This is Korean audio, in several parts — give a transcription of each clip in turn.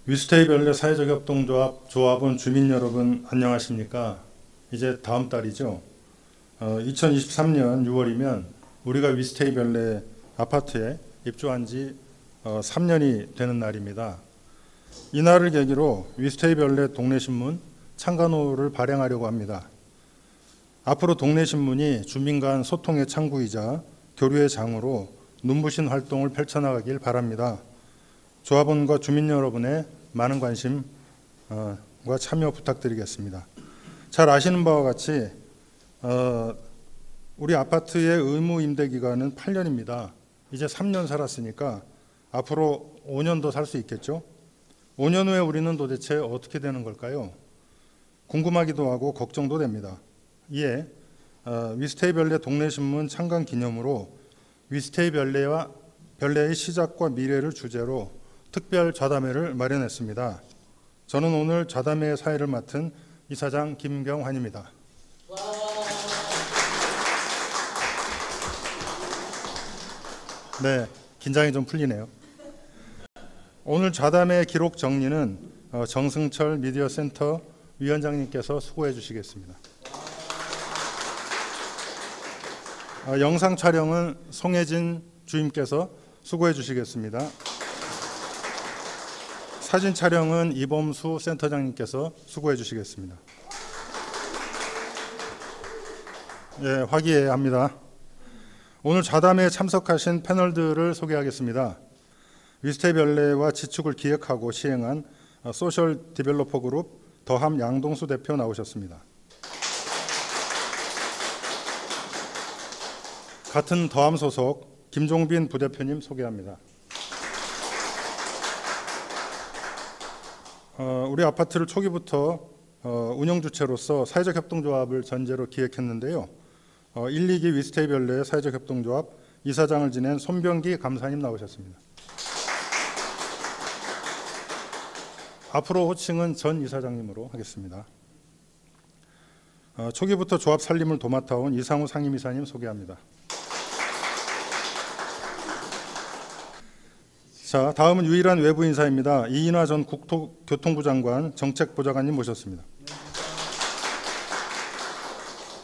위스테이 별내 사회적 협동조합 조합원 주민 여러분 안녕하십니까? 이제 다음 달이죠. 2023년 6월이면 우리가 위스테이 별내 아파트에 입주한 지 3년이 되는 날입니다. 이날을 계기로 위스테이 별내 동네신문 창간호를 발행하려고 합니다. 앞으로 동네신문이 주민 간 소통의 창구이자 교류의 장으로 눈부신 활동을 펼쳐나가길 바랍니다. 조합원과 주민 여러분의 많은 관심과 참여 부탁드리겠습니다. 잘 아시는 바와 같이 우리 아파트의 의무 임대 기간은 8년입니다. 이제 3년 살았으니까 앞으로 5년 더 살 수 있겠죠? 5년 후에 우리는 도대체 어떻게 되는 걸까요? 궁금하기도 하고 걱정도 됩니다. 이에 위스테이 별내 동네신문 창간 기념으로 위스테이 별내의 시작과 미래를 주제로 특별 좌담회를 마련했습니다. 저는 오늘 좌담회 사회를 맡은 이사장 김경환입니다. 네, 긴장이 좀 풀리네요. 오늘 좌담회 기록 정리는 정승철 미디어센터 위원장님께서 수고해 주시겠습니다. 영상 촬영은 송혜진 주임께서 수고해 주시겠습니다. 사진 촬영은 이범수 센터장님께서 수고해 주시겠습니다. 예, 화기애애합니다. 오늘 좌담회에 참석하신 패널들을 소개하겠습니다. 위스테이 별내와 지축을 기획하고 시행한 소셜 디벨로퍼 그룹 더함 양동수 대표 나오셨습니다. 같은 더함 소속 김종빈 부대표님 소개합니다. 우리 아파트를 초기부터 운영 주체로서 사회적 협동조합을 전제로 기획했는데요. 1, 2기 위스테이 별내 사회적 협동조합 이사장을 지낸 손병기 감사님 나오셨습니다. 앞으로 호칭은 전 이사장님으로 하겠습니다. 초기부터 조합 살림을 도맡아온 이상우 상임이사님 소개합니다. 자, 다음은 유일한 외부 인사입니다. 이인화 전 국토교통부 장관 정책보좌관님 모셨습니다.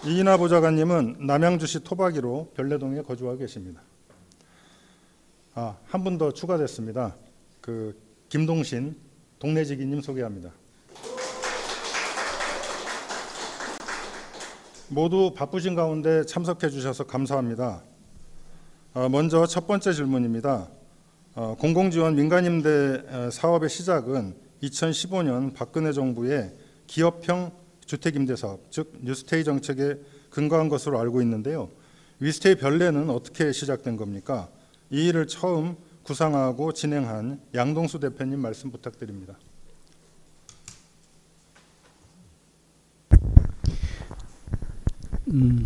이인화 보좌관님은 남양주시 토박이로 별내동에 거주하고 계십니다. 한 분 더 추가됐습니다. 김동신 동네지기님 소개합니다. 모두 바쁘신 가운데 참석해 주셔서 감사합니다. 먼저 첫 번째 질문입니다. 공공지원 민간임대 사업의 시작은 2015년 박근혜 정부의 기업형 주택임대사업, 즉 뉴스테이 정책에 근거한 것으로 알고 있는데요. 위스테이 별내는 어떻게 시작된 겁니까? 이 일을 처음 구상하고 진행한 양동수 대표님 말씀 부탁드립니다.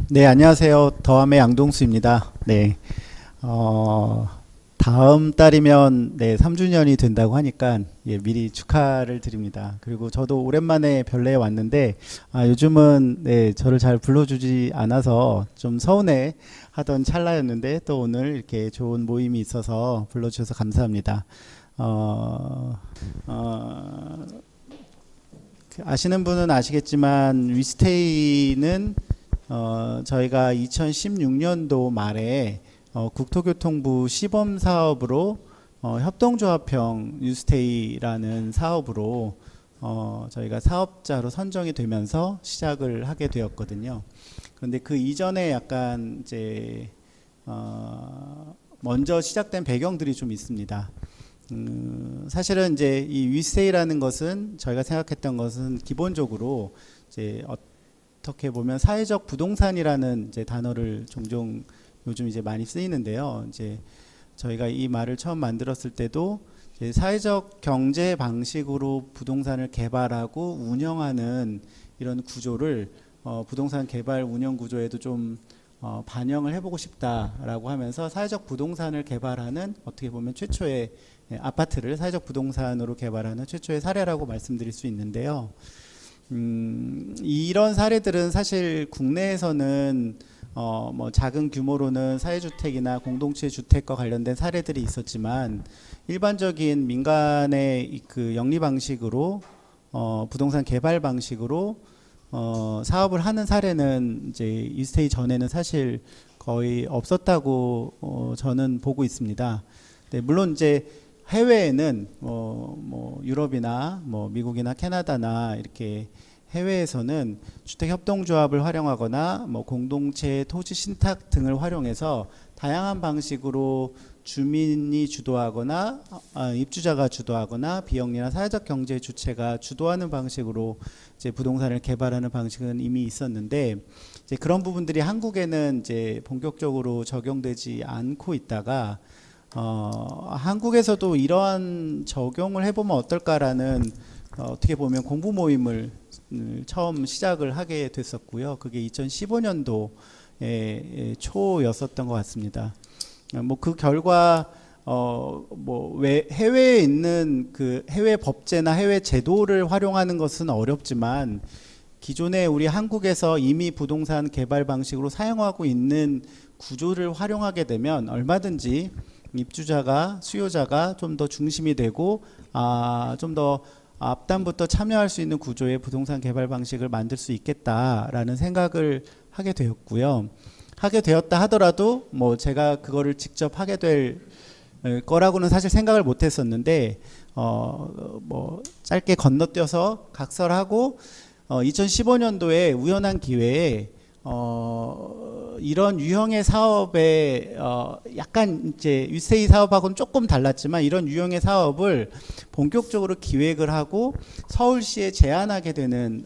네, 안녕하세요. 더함의 양동수입니다. 네. 다음 달이면 3주년이 된다고 하니까 미리 축하를 드립니다. 그리고 저도 오랜만에 별내에 왔는데 요즘은 저를 잘 불러주지 않아서 좀 서운해 하던 찰나였는데 또 오늘 이렇게 좋은 모임이 있어서 불러주셔서 감사합니다. 아시는 분은 아시겠지만 위스테이는 저희가 2016년도 말에 국토교통부 시범 사업으로 협동조합형 뉴스테이라는 사업으로 저희가 사업자로 선정이 되면서 시작을 하게 되었거든요. 그런데 그 이전에 약간 이제 먼저 시작된 배경들이 좀 있습니다. 사실은 이제 이 위스테이라는 것은 저희가 생각했던 것은 기본적으로 이제 어떻게 보면 사회적 부동산이라는 이제 단어를 종종 요즘 이제 많이 쓰이는데요. 이제 저희가 이 말을 처음 만들었을 때도 이제 사회적 경제 방식으로 부동산을 개발하고 운영하는 이런 구조를 부동산 개발 운영 구조에도 좀 반영을 해보고 싶다라고 하면서 사회적 부동산을 개발하는 어떻게 보면 최초의 아파트를 사회적 부동산으로 개발하는 최초의 사례라고 말씀드릴 수 있는데요. 이런 사례들은 사실 국내에서는 뭐 작은 규모로는 사회주택이나 공동체 주택과 관련된 사례들이 있었지만 일반적인 민간의 그 영리 방식으로 부동산 개발 방식으로 사업을 하는 사례는 이제 위스테이 전에는 사실 거의 없었다고 저는 보고 있습니다. 네, 물론 이제 해외에는 뭐 유럽이나 뭐 미국이나 캐나다나 이렇게 해외에서는 주택협동조합을 활용하거나 뭐 공동체 토지 신탁 등을 활용해서 다양한 방식으로 주민이 주도하거나 입주자가 주도하거나 비영리나 사회적 경제 주체가 주도하는 방식으로 이제 부동산을 개발하는 방식은 이미 있었는데 이제 그런 부분들이 한국에는 이제 본격적으로 적용되지 않고 있다가 한국에서도 이러한 적용을 해보면 어떨까라는 어떻게 보면 공부 모임을 처음 시작을 하게 됐었고요. 그게 2015년도에 초였었던 것 같습니다. 뭐 그 결과 뭐 왜 해외에 있는 그 해외 법제나 해외 제도를 활용하는 것은 어렵지만 기존에 우리 한국에서 이미 부동산 개발 방식으로 사용하고 있는 구조를 활용하게 되면 얼마든지 입주자가 수요자가 좀 더 중심이 되고 좀 더 앞단부터 참여할 수 있는 구조의 부동산 개발 방식을 만들 수 있겠다라는 생각을 하게 되었고요. 하게 되었다 하더라도 뭐 제가 그거를 직접 하게 될 거라고는 사실 생각을 못 했었는데 뭐 짧게 건너뛰어서 각설하고 2015년도에 우연한 기회에 이런 유형의 사업에 약간 이제 위스테이 사업하고는 조금 달랐지만 이런 유형의 사업을 본격적으로 기획을 하고 서울시에 제안하게 되는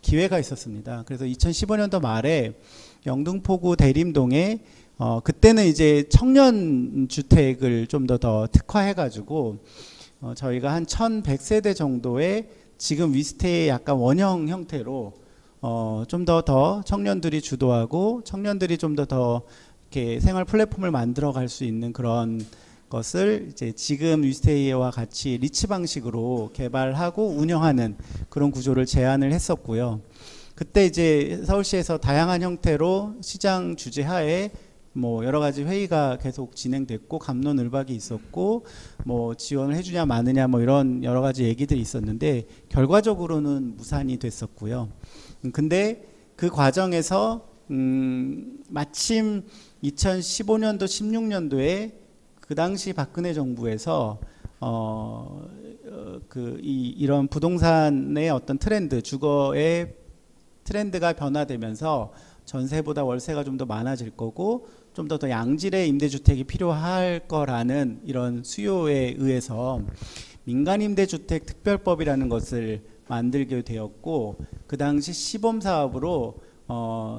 기회가 있었습니다. 그래서 2015년도 말에 영등포구 대림동에 그때는 이제 청년 주택을 좀 더 특화해가지고 저희가 한 1,100세대 정도의 지금 위스테이 약간 원형 형태로 좀 더 청년들이 주도하고 청년들이 좀 더 이렇게 생활 플랫폼을 만들어 갈 수 있는 그런 것을 이제 지금 위스테이와 같이 리츠 방식으로 개발하고 운영하는 그런 구조를 제안을 했었고요. 그때 이제 서울시에서 다양한 형태로 시장 주재하에 뭐 여러 가지 회의가 계속 진행됐고 갑론을박이 있었고 뭐 지원을 해주냐 마느냐 뭐 이런 여러 가지 얘기들이 있었는데 결과적으로는 무산이 됐었고요. 근데 그 과정에서 마침 2015년도 16년도에 그 당시 박근혜 정부에서 이런 부동산의 어떤 트렌드, 주거의 트렌드가 변화되면서 전세보다 월세가 좀 더 많아질 거고 좀 더 양질의 임대주택이 필요할 거라는 이런 수요에 의해서 민간임대주택 특별법이라는 것을 만들게 되었고 그 당시 시범사업으로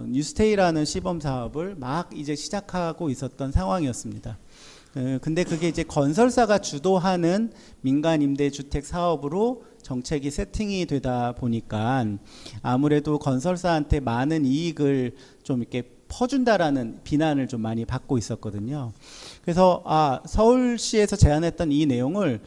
뉴스테이라는 시범사업을 막 이제 시작하고 있었던 상황이었습니다. 근데 그게 이제 건설사가 주도하는 민간 임대주택 사업으로 정책이 세팅이 되다 보니까 아무래도 건설사한테 많은 이익을 좀 이렇게 퍼준다라는 비난을 좀 많이 받고 있었거든요. 그래서 서울시에서 제안했던 이 내용을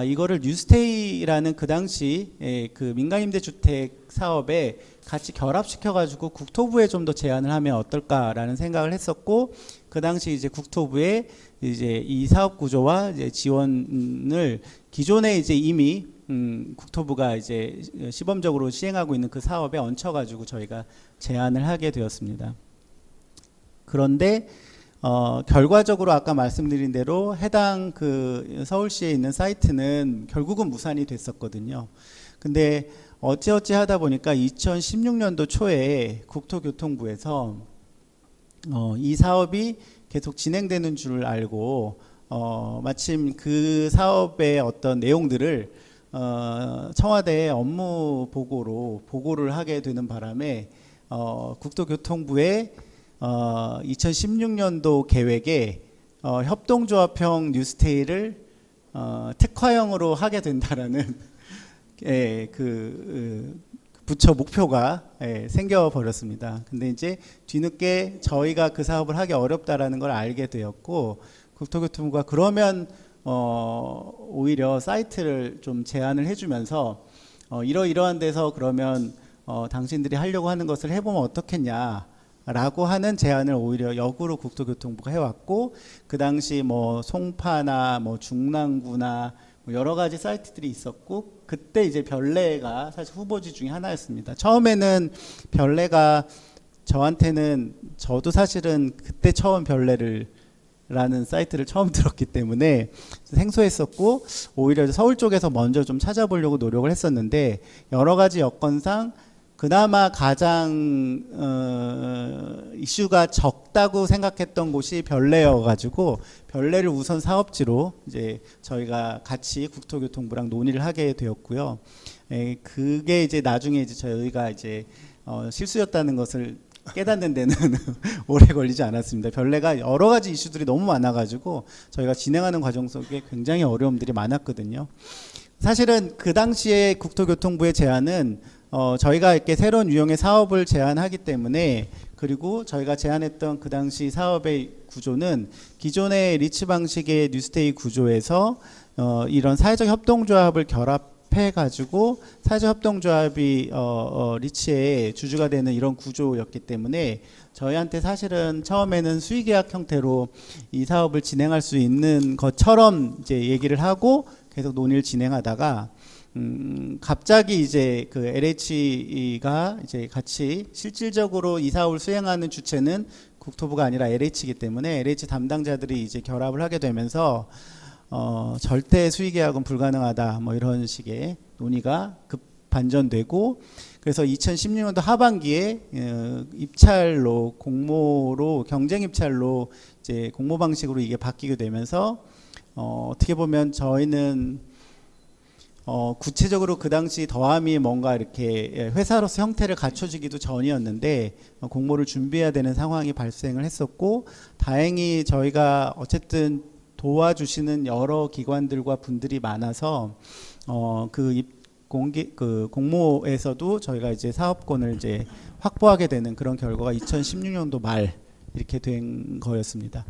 이거를 뉴스테이라는 그 당시 그 민간임대주택 사업에 같이 결합시켜가지고 국토부에 좀 더 제안을 하면 어떨까라는 생각을 했었고 그 당시 이제 국토부에 이제 이 사업 구조와 이제 지원을 기존에 이제 이미 국토부가 이제 시범적으로 시행하고 있는 그 사업에 얹혀가지고 저희가 제안을 하게 되었습니다. 그런데 결과적으로 아까 말씀드린 대로 해당 그 서울시에 있는 사이트는 결국은 무산이 됐었거든요. 근데 어찌어찌 하다 보니까 2016년도 초에 국토교통부에서 이 사업이 계속 진행되는 줄 알고 마침 그 사업의 어떤 내용들을 청와대에 업무 보고를 하게 되는 바람에 국토교통부에 2016년도 계획에 협동조합형 뉴스테이를 특화형으로 하게 된다라는 부처 목표가 생겨버렸습니다. 근데 이제 뒤늦게 저희가 그 사업을 하기 어렵다라는 걸 알게 되었고 국토교통부가 그러면 오히려 사이트를 좀 제안을 해주면서 이러이러한 데서 그러면 당신들이 하려고 하는 것을 해보면 어떻겠냐 라고 하는 제안을 오히려 역으로 국토교통부가 해왔고, 그 당시 뭐 송파나 뭐 중랑구나 뭐 여러 가지 사이트들이 있었고, 그때 이제 별내가 사실 후보지 중에 하나였습니다. 처음에는 별내가 저한테는, 저도 사실은 그때 처음 별내를 라는 사이트를 처음 들었기 때문에 생소했었고, 오히려 서울 쪽에서 먼저 좀 찾아보려고 노력을 했었는데, 여러 가지 여건상 그나마 가장 이슈가 적다고 생각했던 곳이 별내여가지고, 별내를 우선 사업지로 이제 저희가 같이 국토교통부랑 논의를 하게 되었고요. 그게 이제 나중에 이제 저희가 이제 실수였다는 것을 깨닫는 데는 오래 걸리지 않았습니다. 별내가 여러 가지 이슈들이 너무 많아가지고 저희가 진행하는 과정 속에 굉장히 어려움들이 많았거든요. 사실은 그 당시에 국토교통부의 제안은 저희가 이렇게 새로운 유형의 사업을 제안하기 때문에, 그리고 저희가 제안했던 그 당시 사업의 구조는 기존의 리츠 방식의 뉴스테이 구조에서 이런 사회적 협동조합을 결합해가지고 사회적 협동조합이 리츠의 주주가 되는 이런 구조였기 때문에, 저희한테 사실은 처음에는 수의계약 형태로 이 사업을 진행할 수 있는 것처럼 이제 얘기를 하고 계속 논의를 진행하다가 갑자기 이제 그 LH가 이제 같이 실질적으로 이 사업을 수행하는 주체는 국토부가 아니라 LH이기 때문에 LH 담당자들이 이제 결합을 하게 되면서 절대 수의계약은 불가능하다 뭐 이런 식의 논의가 급 반전되고, 그래서 2016년도 하반기에 입찰로, 공모로, 경쟁 입찰로 이제 공모 방식으로 이게 바뀌게 되면서 어떻게 보면 저희는 구체적으로 그 당시 더함이 뭔가 이렇게 회사로서 형태를 갖춰지기도 전이었는데 공모를 준비해야 되는 상황이 발생을 했었고, 다행히 저희가 어쨌든 도와주시는 여러 기관들과 분들이 많아서 그 공모에서도 저희가 이제 사업권을 이제 확보하게 되는 그런 결과가 2016년도 말 이렇게 된 거였습니다.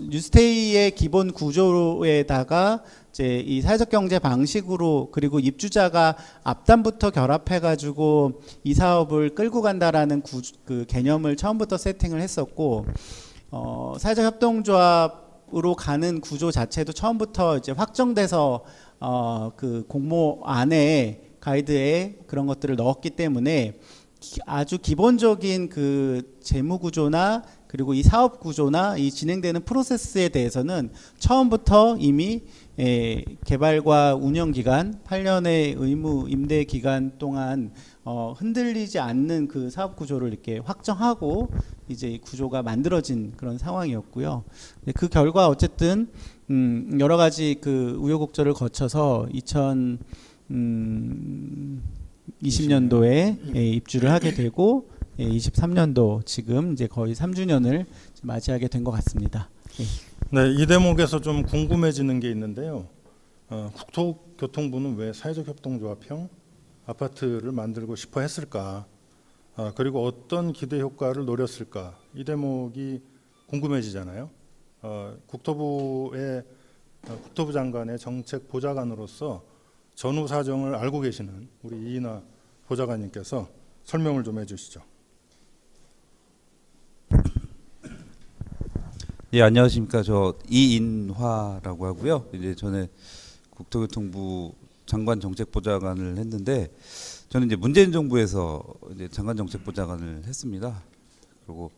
뉴스테이의 기본 구조에다가 이제 이 사회적 경제 방식으로, 그리고 입주자가 앞단부터 결합해가지고 이 사업을 끌고 간다라는 그 개념을 처음부터 세팅을 했었고, 사회적 협동조합으로 가는 구조 자체도 처음부터 이제 확정돼서 그 공모 안에 가이드에 그런 것들을 넣었기 때문에 아주 기본적인 그 재무 구조나 그리고 이 사업 구조나 이 진행되는 프로세스에 대해서는 처음부터 이미 개발과 운영 기간 8년의 의무 임대 기간 동안 흔들리지 않는 그 사업 구조를 이렇게 확정하고 이제 구조가 만들어진 그런 상황이었고요. 그 결과 어쨌든 여러 가지 그 우여곡절을 거쳐서 2020년도에 입주를 하게 되고 23년도 지금 이제 거의 3주년을 맞이하게 된 것 같습니다. 네, 이 대목에서 좀 궁금해지는 게 있는데요. 국토교통부는 왜 사회적 협동조합형 아파트를 만들고 싶어 했을까? 그리고 어떤 기대 효과를 노렸을까? 이 대목이 궁금해지잖아요. 국토부 장관의 정책 보좌관으로서 전후 사정을 알고 계시는 우리 이인하 보좌관님께서 설명을 좀 해주시죠. 예, 안녕하십니까. 저 이인화라고 하고요. 이제 전에 국토교통부 장관 정책보좌관을 했는데, 저는 이제 문재인 정부에서 이제 장관 정책보좌관을 했습니다. 그리고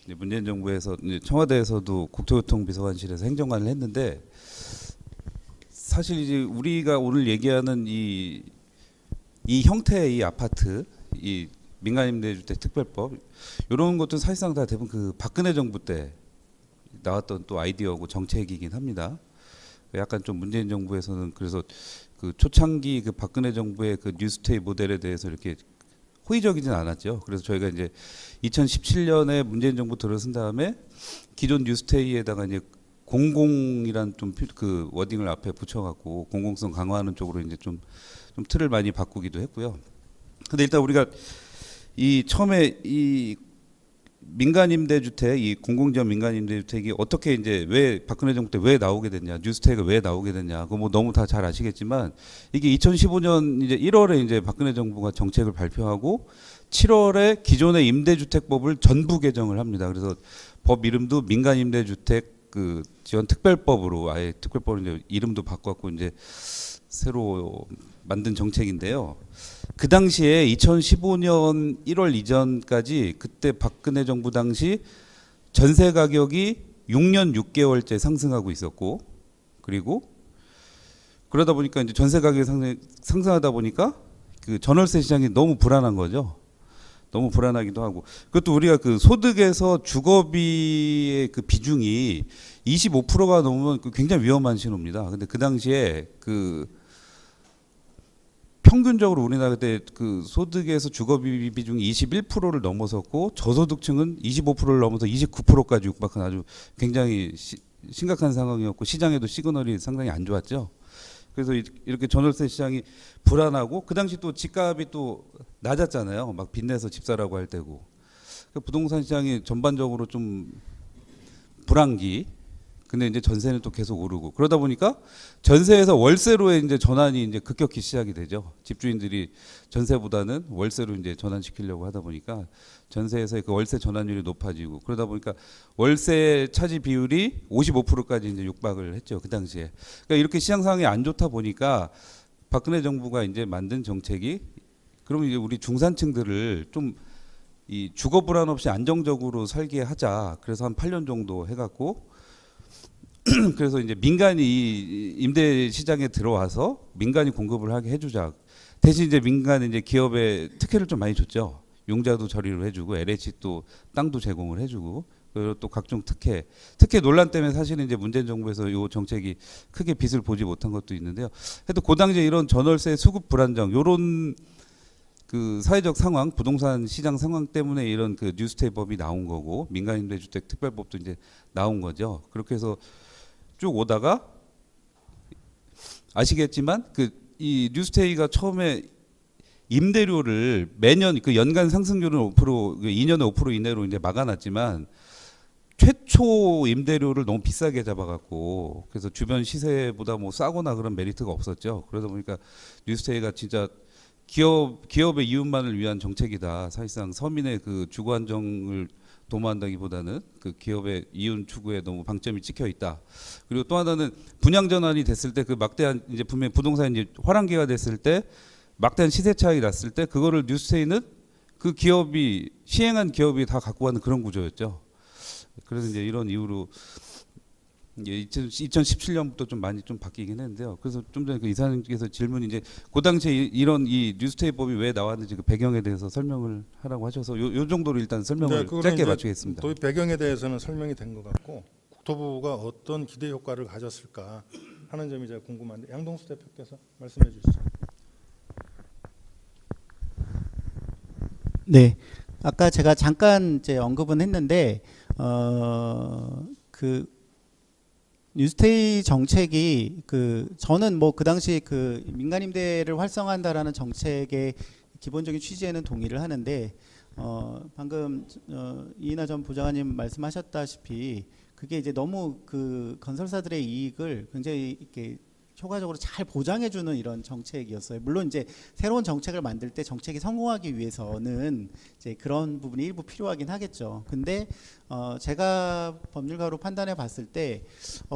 이제 문재인 정부에서 이제 청와대에서도 국토교통비서관실에서 행정관을 했는데, 사실 이제 우리가 오늘 얘기하는 이 형태의 이 아파트, 이 민간임대주택 특별법, 이런 것도 사실상 다 대부분 그 박근혜 정부 때 나왔던 또 아이디어고 정책이긴 합니다. 약간 좀 문재인 정부에서는 그래서 그 초창기 그 박근혜 정부의 그 뉴스테이 모델에 대해서 이렇게 호의적이진 않았죠. 그래서 저희가 이제 2017년에 문재인 정부 들어선 다음에 기존 뉴스테이에다가 이제 공공이란 좀 그 워딩을 앞에 붙여갖고 공공성 강화하는 쪽으로 이제 좀 틀을 많이 바꾸기도 했고요. 근데 일단 우리가 이 처음에 이 민간임대주택, 이 공공지원 민간임대주택이 어떻게 이제 왜 박근혜 정부 때 왜 나오게 됐냐, 뉴스테이가 왜 나오게 됐냐, 그거 뭐 너무 다 잘 아시겠지만, 이게 2015년 이제 1월에 이제 박근혜 정부가 정책을 발표하고 7월에 기존의 임대주택법을 전부 개정을 합니다. 그래서 법 이름도 민간임대주택 그 지원 특별법으로 아예 특별법으로 이제 이름도 바꿨고 이제 새로 만든 정책인데요. 그 당시에 2015년 1월 이전까지 그때 박근혜 정부 당시 전세 가격이 6년 6개월째 상승하고 있었고, 그리고 그러다 보니까 이제 전세 가격이 상승하다 보니까 그 전월세 시장이 너무 불안한 거죠. 너무 불안하기도 하고, 그것도 우리가 그 소득에서 주거비의 그 비중이 25%가 넘으면 굉장히 위험한 신호입니다. 근데 그 당시에 그 평균적으로 우리나라 그때 그 소득에서 주거비 비중이 21%를 넘어섰고 저소득층은 25%를 넘어서 29%까지 육박한 아주 굉장히 심각한 상황이었고, 시장에도 시그널이 상당히 안 좋았죠. 그래서 이렇게 전월세 시장이 불안하고, 그 당시 또 집값이 또 낮았잖아요. 막 빚내서 집 사라고 할 때고. 부동산 시장이 전반적으로 좀 불황기. 근데 이제 전세는 또 계속 오르고, 그러다 보니까 전세에서 월세로의 이제 전환이 이제 급격히 시작이 되죠. 집주인들이 전세보다는 월세로 이제 전환시키려고 하다 보니까 전세에서의 그 월세 전환율이 높아지고, 그러다 보니까 월세 차지 비율이 55%까지 이제 육박을 했죠. 그 당시에. 그러니까 이렇게 시장 상황이 안 좋다 보니까 박근혜 정부가 이제 만든 정책이, 그러면 이제 우리 중산층들을 좀 이 주거 불안 없이 안정적으로 살게 하자. 그래서 한 8년 정도 해갖고, 그래서 이제 민간이 임대 시장에 들어와서 민간이 공급을 하게 해주자. 대신 이제 민간은 이제 기업에 특혜를 좀 많이 줬죠. 용자도 처리를 해주고, LH 또 땅도 제공을 해주고, 그리고 또 각종 특혜 논란 때문에 사실은 이제 문재인 정부에서 이 정책이 크게 빛을 보지 못한 것도 있는데요. 하여튼 그 당시에 이런 전월세 수급 불안정, 요런 그 사회적 상황, 부동산 시장 상황 때문에 이런 그 뉴스테이법이 나온 거고, 민간임대주택 특별법도 이제 나온 거죠. 그렇게 해서 쭉 오다가 아시겠지만 그 이 뉴스테이가 처음에 임대료를 매년 그 연간 상승률은 5%, 2년에 5% 이내로 이제 막아놨지만 최초 임대료를 너무 비싸게 잡아갖고, 그래서 주변 시세보다 뭐 싸거나 그런 메리트가 없었죠. 그러다 보니까 뉴스테이가 진짜 기업의 이윤만을 위한 정책이다. 사실상 서민의 그 주거 안정을 도모한다기보다는 그 기업의 이윤 추구에 너무 방점이 찍혀 있다. 그리고 또 하나는 분양 전환이 됐을 때 그 막대한 이제 분명히 부동산이 이제 화랑기가 됐을 때 막대한 시세 차익이 났을 때 그거를 뉴스테이는 그 기업이 시행한 기업이 다 갖고 가는 그런 구조였죠. 그래서 이제 이런 이유로 이제 2017년부터 좀 많이 좀 바뀌긴 했는데요. 그래서 좀 전에 그 이사님께서 질문이 이제 그 당시에 이런 이 뉴스테이법이 왜 나왔는지 그 배경에 대해서 설명을 하라고 하셔서 요 정도로 일단 설명을 짧게 마치겠습니다. 또 배경에 대해서는 설명이 된 것 같고, 국토부가 어떤 기대 효과를 가졌을까 하는 점이 제가 궁금한데, 양동수 대표께서 말씀해 주시죠. 네, 아까 제가 잠깐 이제 언급은 했는데 그 뉴스테이 정책이 저는 뭐 그 당시 그 민간 임대를 활성화한다라는 정책의 기본적인 취지에는 동의를 하는데, 방금 이인하 전 부장관님 말씀하셨다시피 그게 이제 너무 그 건설사들의 이익을 굉장히 이렇게 효과적으로 잘 보장해주는 이런 정책이었어요. 물론 이제 새로운 정책을 만들 때 정책이 성공하기 위해서는 이제 그런 부분이 일부 필요하긴 하겠죠. 근데 제가 법률가로 판단해 봤을 때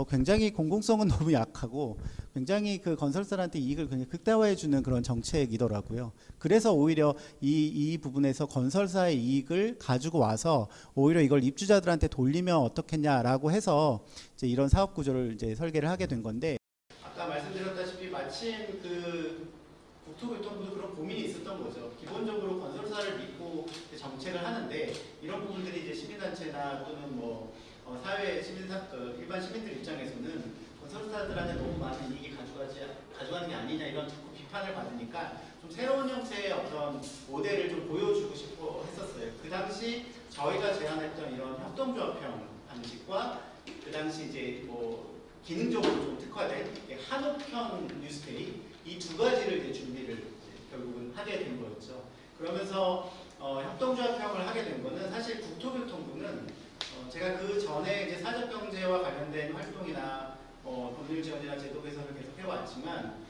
굉장히 공공성은 너무 약하고 굉장히 그 건설사한테 이익을 굉장히 극대화해주는 그런 정책이더라고요. 그래서 오히려 이 부분에서 건설사의 이익을 가지고 와서 오히려 이걸 입주자들한테 돌리면 어떻겠냐라고 해서 이제 이런 사업 구조를 이제 설계를 하게 된 건데, 아까 말씀드렸다시피 마침 그 국토교통부도 그런 고민이 있었던 거죠. 기본적으로 건설사를 믿고 정책을 하는데 이런 부분들이 이제 시민단체나 또는 뭐 사회 일반 시민들 입장에서는 건설사들한테 너무 많은 이익이 가져가는 게 아니냐 이런 자꾸 비판을 받으니까 좀 새로운 형태의 어떤 모델을 좀 보여주고 싶어 했었어요. 그 당시 저희가 제안했던 이런 협동조합형 방식과 그 당시 이제 뭐 기능적으로 좀 특화된 한옥형 뉴스테이, 이 두 가지를 이제 준비를 이제 결국은 하게 된 거였죠. 그러면서 협동조합형을 하게 된 거는 사실 국토교통부는 제가 그 전에 이제 사적경제와 관련된 활동이나 법률 지원이나 제도 개선을 계속 해왔지만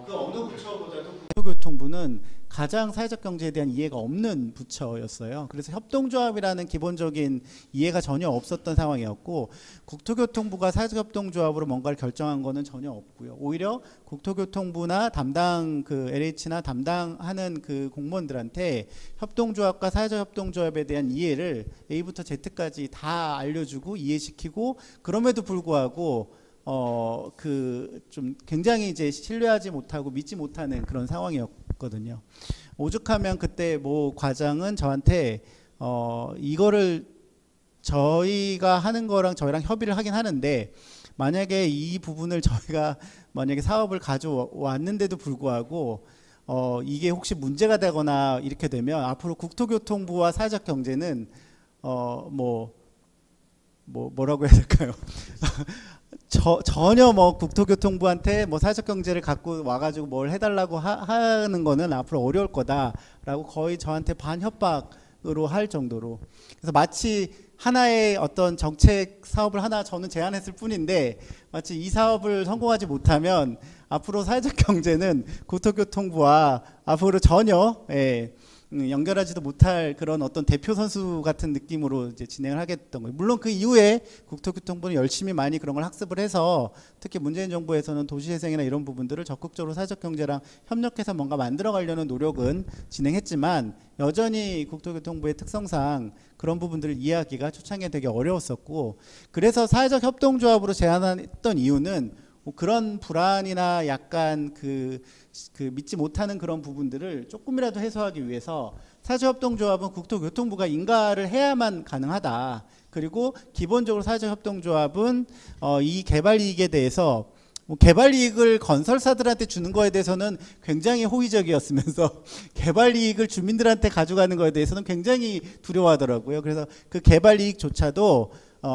그 어느 부처보다도 국토교통부는 가장 사회적 경제에 대한 이해가 없는 부처였어요. 그래서 협동조합이라는 기본적인 이해가 전혀 없었던 상황이었고, 국토교통부가 사회적 협동조합으로 뭔가를 결정한 거는 전혀 없고요. 오히려 국토교통부나 담당 그 LH나 담당하는 그 공무원들한테 협동조합과 사회적 협동조합에 대한 이해를 A부터 Z까지 다 알려주고 이해시키고, 그럼에도 불구하고 그 좀 굉장히 이제 신뢰하지 못하고 믿지 못하는 그런 상황이었거든요. 오죽하면 그때 모 과장은 저한테 이거를 저희가 하는 거랑 저희랑 협의를 하긴 하는데, 만약에 이 부분을 저희가 만약에 사업을 가져왔는데도 불구하고 이게 혹시 문제가 되거나 이렇게 되면 앞으로 국토교통부와 사회적 경제는 뭐라고 해야 될까요? 전혀 뭐 국토교통부한테 뭐 사회적 경제를 갖고 와가지고 뭘 해달라고 하는 거는 앞으로 어려울 거다라고 거의 저한테 반협박으로 할 정도로. 그래서 마치 하나의 어떤 정책 사업을 하나 저는 제안했을 뿐인데, 마치 이 사업을 성공하지 못하면 앞으로 사회적 경제는 국토교통부와 앞으로 전혀 연결하지도 못할 그런 어떤 대표 선수 같은 느낌으로 이제 진행을 하게 됐던 거예요. 물론 그 이후에 국토교통부는 열심히 많이 그런 걸 학습을 해서, 특히 문재인 정부에서는 도시재생이나 이런 부분들을 적극적으로 사회적 경제랑 협력해서 뭔가 만들어가려는 노력은 진행했지만, 여전히 국토교통부의 특성상 그런 부분들을 이해하기가 초창기에 되게 어려웠었고, 그래서 사회적 협동조합으로 제안했던 이유는 그런 불안이나 약간 그 믿지 못하는 그런 부분들을 조금이라도 해소하기 위해서, 사회적협동조합은 국토교통부가 인가를 해야만 가능하다. 그리고 기본적으로 사회적협동조합은 이 개발이익에 대해서 개발이익을 건설사들한테 주는 거에 대해서는 굉장히 호의적이었으면서 개발이익을 주민들한테 가져가는 거에 대해서는 굉장히 두려워하더라고요. 그래서 그 개발이익조차도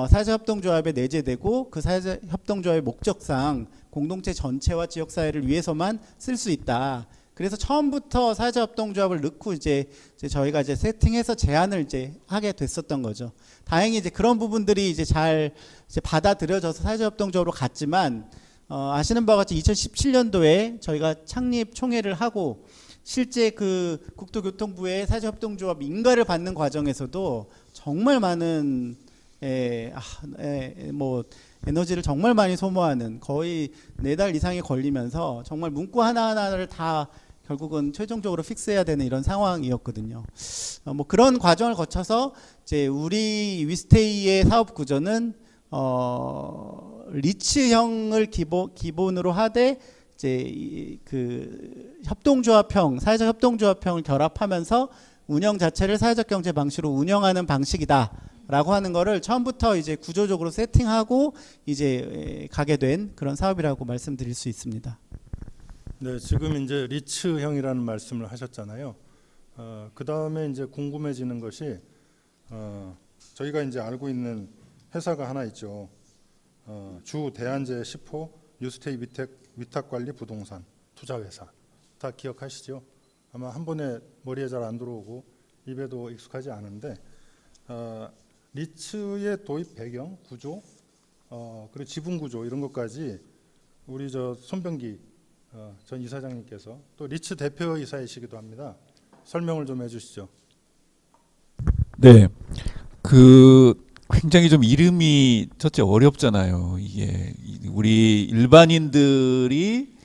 사회적협동조합에 내재되고, 그 사회적협동조합의 목적상 공동체 전체와 지역사회를 위해서만 쓸 수 있다. 그래서 처음부터 사회적협동조합을 넣고 이제 저희가 이제 세팅해서 제안을 이제 하게 됐었던 거죠. 다행히 이제 그런 부분들이 이제 잘 이제 받아들여져서 사회적협동조합으로 갔지만, 아시는 바와 같이 2017년도에 저희가 창립 총회를 하고 실제 그 국토교통부의 사회적협동조합 인가를 받는 과정에서도 정말 많은 에너지를 정말 많이 소모하는, 거의 4달 이상이 걸리면서 정말 문구 하나하나를 다 결국은 최종적으로 픽스해야 되는 이런 상황이었거든요. 뭐 그런 과정을 거쳐서 이제 우리 위스테이의 사업 구조는 리츠형을 기본으로 하되, 이제 그 협동조합형, 사회적 협동조합형을 결합하면서 운영 자체를 사회적 경제 방식으로 운영하는 방식이다. 라고 하는 거를 처음부터 이제 구조적으로 세팅하고 이제 가게 된 그런 사업이라고 말씀드릴 수 있습니다. 네, 지금 이제 리츠형이라는 말씀을 하셨잖아요. 그 다음에 이제 궁금해지는 것이, 저희가 이제 알고 있는 회사가 하나 있죠. 주 대한제 10호 뉴스테이 위탁관리 부동산 투자회사. 다 기억하시죠? 아마 한 번에 머리에 잘 안 들어오고 입에도 익숙하지 않은데, 리츠의 도입 배경, 구조, 그리고 지분 구조 이런 것까지 우리 손병기 전 이사장님께서, 또 리츠 대표이사이시기도 합니다. 설명을 좀 해주시죠. 네, 굉장히 좀 이름이 첫째 어렵잖아요. 이게 우리 일반인들이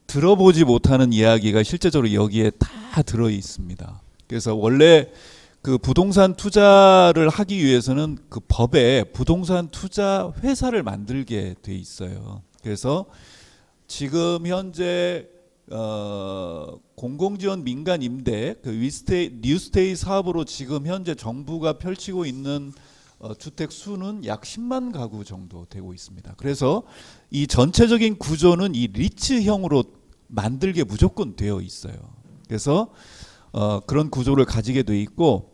들어보지 못하는 이야기가 실제적으로 여기에 다 들어 있습니다. 그래서 원래 그 부동산 투자를 하기 위해서는 그 법에 부동산 투자 회사를 만들게 돼 있어요. 그래서 지금 현재 공공지원 민간 임대 그 뉴스테이 사업으로 지금 현재 정부가 펼치고 있는 주택 수는 약 10만 가구 정도 되고 있습니다. 그래서 이 전체적인 구조는 이 리츠형으로 만들게 무조건 되어 있어요. 그래서 그런 구조를 가지게 돼 있고,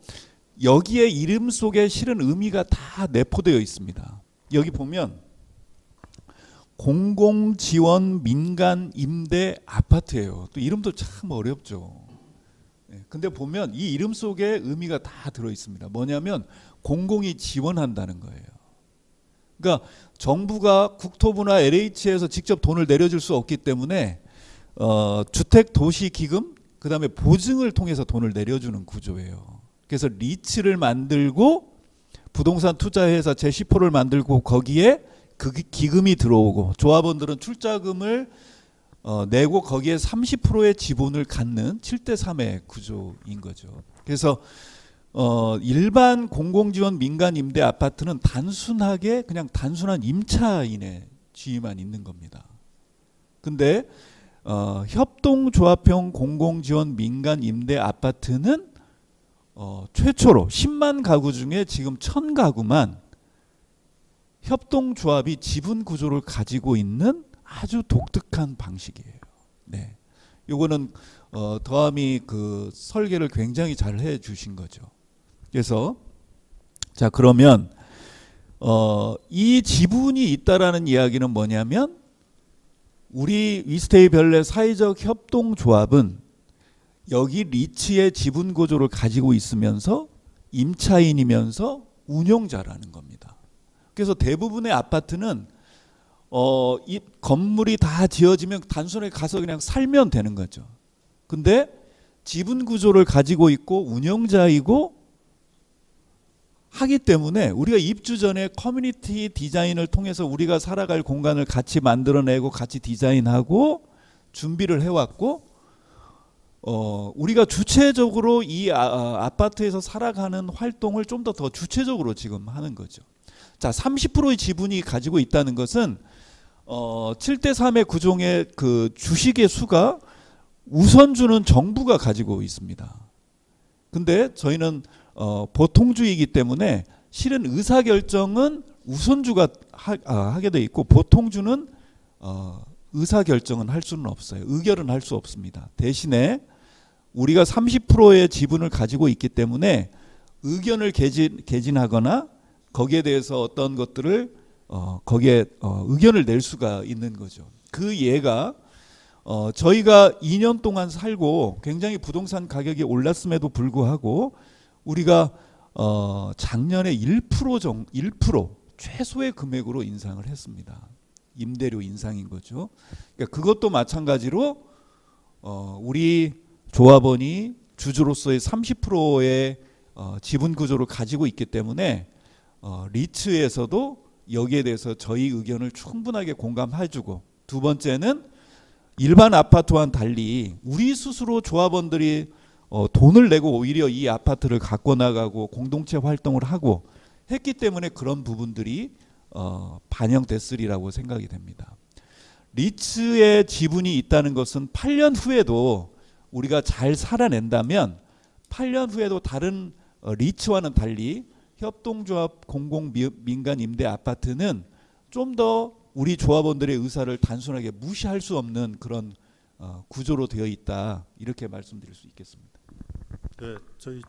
여기에 이름 속에 실은 의미가 다 내포되어 있습니다. 여기 보면 공공지원 민간 임대 아파트예요. 또 이름도 참 어렵죠. 근데 보면 이 이름 속에 의미가 다 들어 있습니다. 뭐냐면 공공이 지원한다는 거예요. 그러니까 정부가 국토부나 LH에서 직접 돈을 내려줄 수 없기 때문에 주택도시기금, 그다음에 보증을 통해서 돈을 내려주는 구조예요. 그래서 리츠를 만들고 부동산 투자회사 제10호를 만들고 거기에 그 기금이 들어오고 조합원들은 출자금을 내고 거기에 30%의 지분을 갖는 7대3의 구조인 거죠. 그래서 일반 공공지원 민간 임대 아파트는 단순하게 그냥 단순한 임차인의 지위만 있는 겁니다. 근데 협동조합형 공공지원 민간 임대 아파트는 최초로 10만 가구 중에 지금 1000가구만 협동조합이 지분 구조를 가지고 있는 아주 독특한 방식이에요. 네, 요거는 더함이 그 설계를 굉장히 잘 해주신 거죠. 그래서 자 그러면 이 지분이 있다라는 이야기는 뭐냐면 우리 위스테이 별내 사회적 협동조합은 여기 리츠의 지분 구조를 가지고 있으면서 임차인이면서 운용자라는 겁니다. 그래서 대부분의 아파트는 이 건물이 다 지어지면 단순하게 가서 그냥 살면 되는 거죠. 근데 지분 구조를 가지고 있고 운영자이고 하기 때문에 우리가 입주 전에 커뮤니티 디자인을 통해서 우리가 살아갈 공간을 같이 만들어내고 같이 디자인하고 준비를 해왔고 우리가 주체적으로 이 아파트에서 살아가는 활동을 좀 더 주체적으로 지금 하는 거죠. 자, 30%의 지분이 가지고 있다는 것은 7대3의 구종의 그 주식의 수가 우선주는 정부가 가지고 있습니다. 근데 저희는 보통주이기 때문에 실은 의사결정은 우선주가 하게 돼 있고 보통주는 의사결정은 할 수는 없어요. 의결은 할 수 없습니다. 대신에 우리가 30%의 지분을 가지고 있기 때문에 의견을 개진하거나 거기에 대해서 어떤 것들을 거기에 의견을 낼 수가 있는 거죠. 그 예가 저희가 2년 동안 살고 굉장히 부동산 가격이 올랐음에도 불구하고 우리가 작년에 1% 최소의 금액으로 인상을 했습니다. 임대료 인상인 거죠. 그러니까 그것도 마찬가지로 우리 조합원이 주주로서의 30%의 지분 구조를 가지고 있기 때문에 리츠에서도 여기에 대해서 저희 의견을 충분하게 공감해주고, 두 번째는 일반 아파트와는 달리 우리 스스로 조합원들이 돈을 내고 오히려 이 아파트를 갖고 나가고 공동체 활동을 하고 했기 때문에 그런 부분들이 반영됐으리라고 생각이 됩니다. 리츠의 지분이 있다는 것은 8년 후에도 우리가 잘 살아낸다면 8년 후에도 다른 리츠와는 달리 협동조합 공공민간 임대 아파트는 좀 더 우리 조합원들의 의사를 단순하게 무시할 수 없는 그런 구조로 되어 있다, 이렇게 말씀드릴 수 있겠습니다. 네, 저희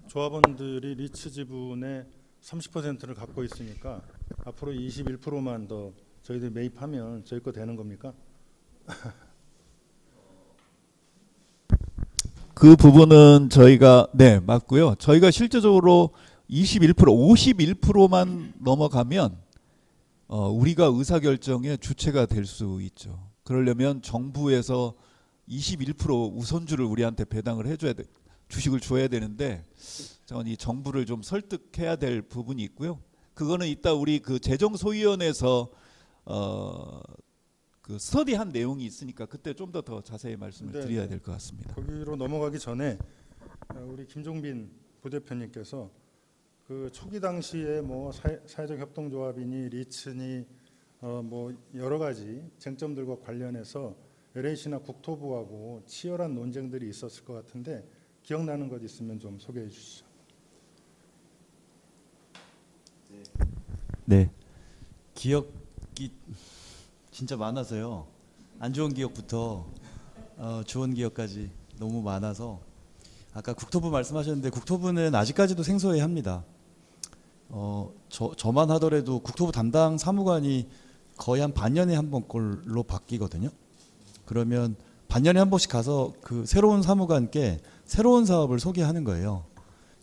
조합원들이 리츠 지분의 30%를 갖고 있으니까 앞으로 21%만 더 저희들 매입하면 저희 거 되는 겁니까? 그 부분은 저희가 네 맞고요. 저희가 실제적으로 21%, 51%만 넘어가면 우리가 의사결정의 주체가 될 수 있죠. 그러려면 정부에서 21% 우선주를 우리한테 배당을 해줘야 돼, 주식을 줘야 되는데 저는 이 정부를 좀 설득해야 될 부분이 있고요. 그거는 이따 우리 그 재정소위원회에서 그 스터디한 내용이 있으니까 그때 좀 더 자세히 말씀을 드려야 될 것 같습니다. 거기로 넘어가기 전에 우리 김종빈 부대표님께서 그 초기 당시에 뭐 사회적 협동조합이니 리츠니 뭐 여러 가지 쟁점들과 관련해서 LH나 국토부하고 치열한 논쟁들이 있었을 것 같은데 기억나는 것 있으면 좀 소개해 주시죠. 네, 기억이 진짜 많아서요. 안 좋은 기억부터 좋은 기억까지 너무 많아서, 아까 국토부 말씀하셨는데 국토부는 아직까지도 생소해합니다. 저만 하더라도 국토부 담당 사무관이 거의 한 반년에 한 번꼴로 바뀌거든요. 그러면 반년에 한 번씩 가서 그 새로운 사무관께 새로운 사업을 소개하는 거예요.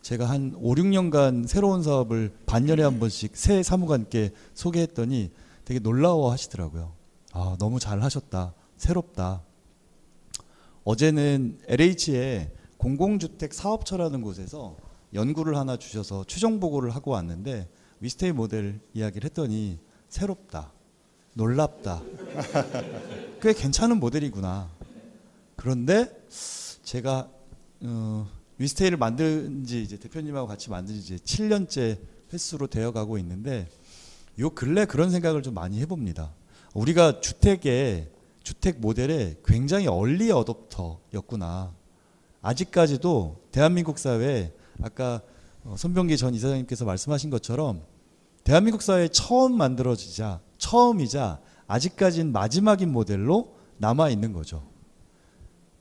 제가 한 5, 6년간 새로운 사업을 반년에 한 번씩 새 사무관께 소개했더니 되게 놀라워 하시더라고요. 아, 너무 잘 하셨다. 새롭다. 어제는 LH의 공공주택 사업처라는 곳에서 연구를 하나 주셔서 최종 보고를 하고 왔는데 위스테이 모델 이야기를 했더니 새롭다, 놀랍다, 꽤 괜찮은 모델이구나. 그런데 제가 위스테이를 만든 지 이제 대표님하고 같이 만든 지 이제 7년째 횟수로 되어가고 있는데 요 근래 그런 생각을 좀 많이 해봅니다. 우리가 주택 모델에 굉장히 얼리 어댑터였구나. 아직까지도 대한민국 사회에 아까 손병기 전 이사장님께서 말씀하신 것처럼 대한민국 사회에 처음이자 아직까지는 마지막인 모델로 남아 있는 거죠.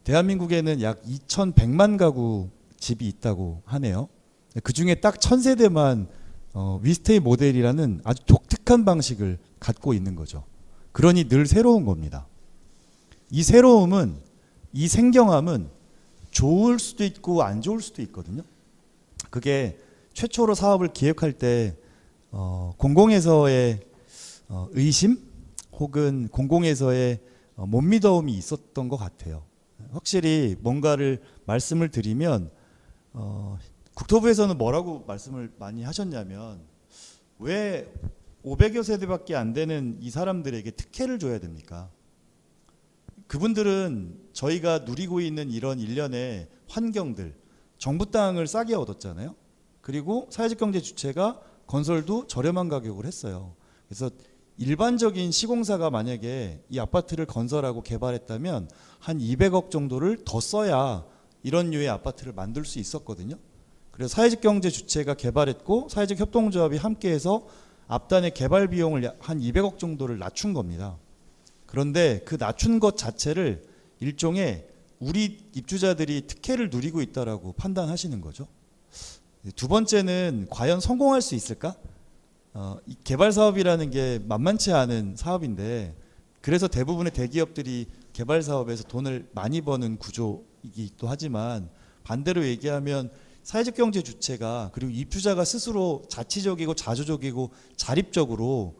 대한민국에는 약 2,100만 가구 집이 있다고 하네요. 그 중에 딱 1,000세대만 위스테이 모델이라는 아주 독특한 방식을 갖고 있는 거죠. 그러니 늘 새로운 겁니다. 이 새로움은, 이 생경함은 좋을 수도 있고 안 좋을 수도 있거든요. 그게 최초로 사업을 기획할 때 공공에서의 의심 혹은 공공에서의 못 믿어움이 있었던 것 같아요. 확실히 뭔가를 말씀을 드리면 국토부에서는 뭐라고 말씀을 많이 하셨냐면 왜 500여 세대밖에 안 되는 이 사람들에게 특혜를 줘야 됩니까? 그분들은 저희가 누리고 있는 이런 일련의 환경들, 정부 땅을 싸게 얻었잖아요. 그리고 사회적 경제 주체가 건설도 저렴한 가격으로 했어요. 그래서 일반적인 시공사가 만약에 이 아파트를 건설하고 개발했다면 한 200억 정도를 더 써야 이런 류의 아파트를 만들 수 있었거든요. 그래서 사회적 경제 주체가 개발했고 사회적 협동조합이 함께해서 앞단의 개발 비용을 한 200억 정도를 낮춘 겁니다. 그런데 그 낮춘 것 자체를 일종의 우리 입주자들이 특혜를 누리고 있다라고 판단하시는 거죠. 두 번째는 과연 성공할 수 있을까? 이 개발 사업이라는 게 만만치 않은 사업인데 그래서 대부분의 대기업들이 개발 사업에서 돈을 많이 버는 구조이기도 하지만 반대로 얘기하면 사회적 경제 주체가 그리고 입주자가 스스로 자치적이고 자주적이고 자립적으로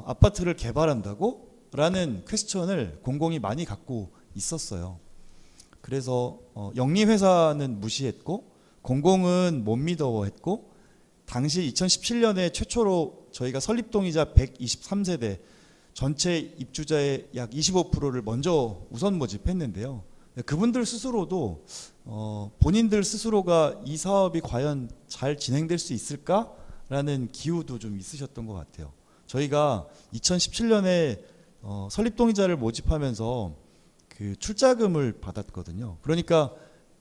아파트를 개발한다고? 라는 퀘스천을 공공이 많이 갖고 있었어요. 그래서 영리회사는 무시했고 공공은 못 믿어했고 당시 2017년에 최초로 저희가 설립동의자 123세대 전체 입주자의 약 25%를 먼저 우선 모집했는데요. 그분들 스스로도 본인들 스스로가 이 사업이 과연 잘 진행될 수 있을까라는 기우도 좀 있으셨던 것 같아요. 저희가 2017년에 설립동의자를 모집하면서 그 출자금을 받았거든요. 그러니까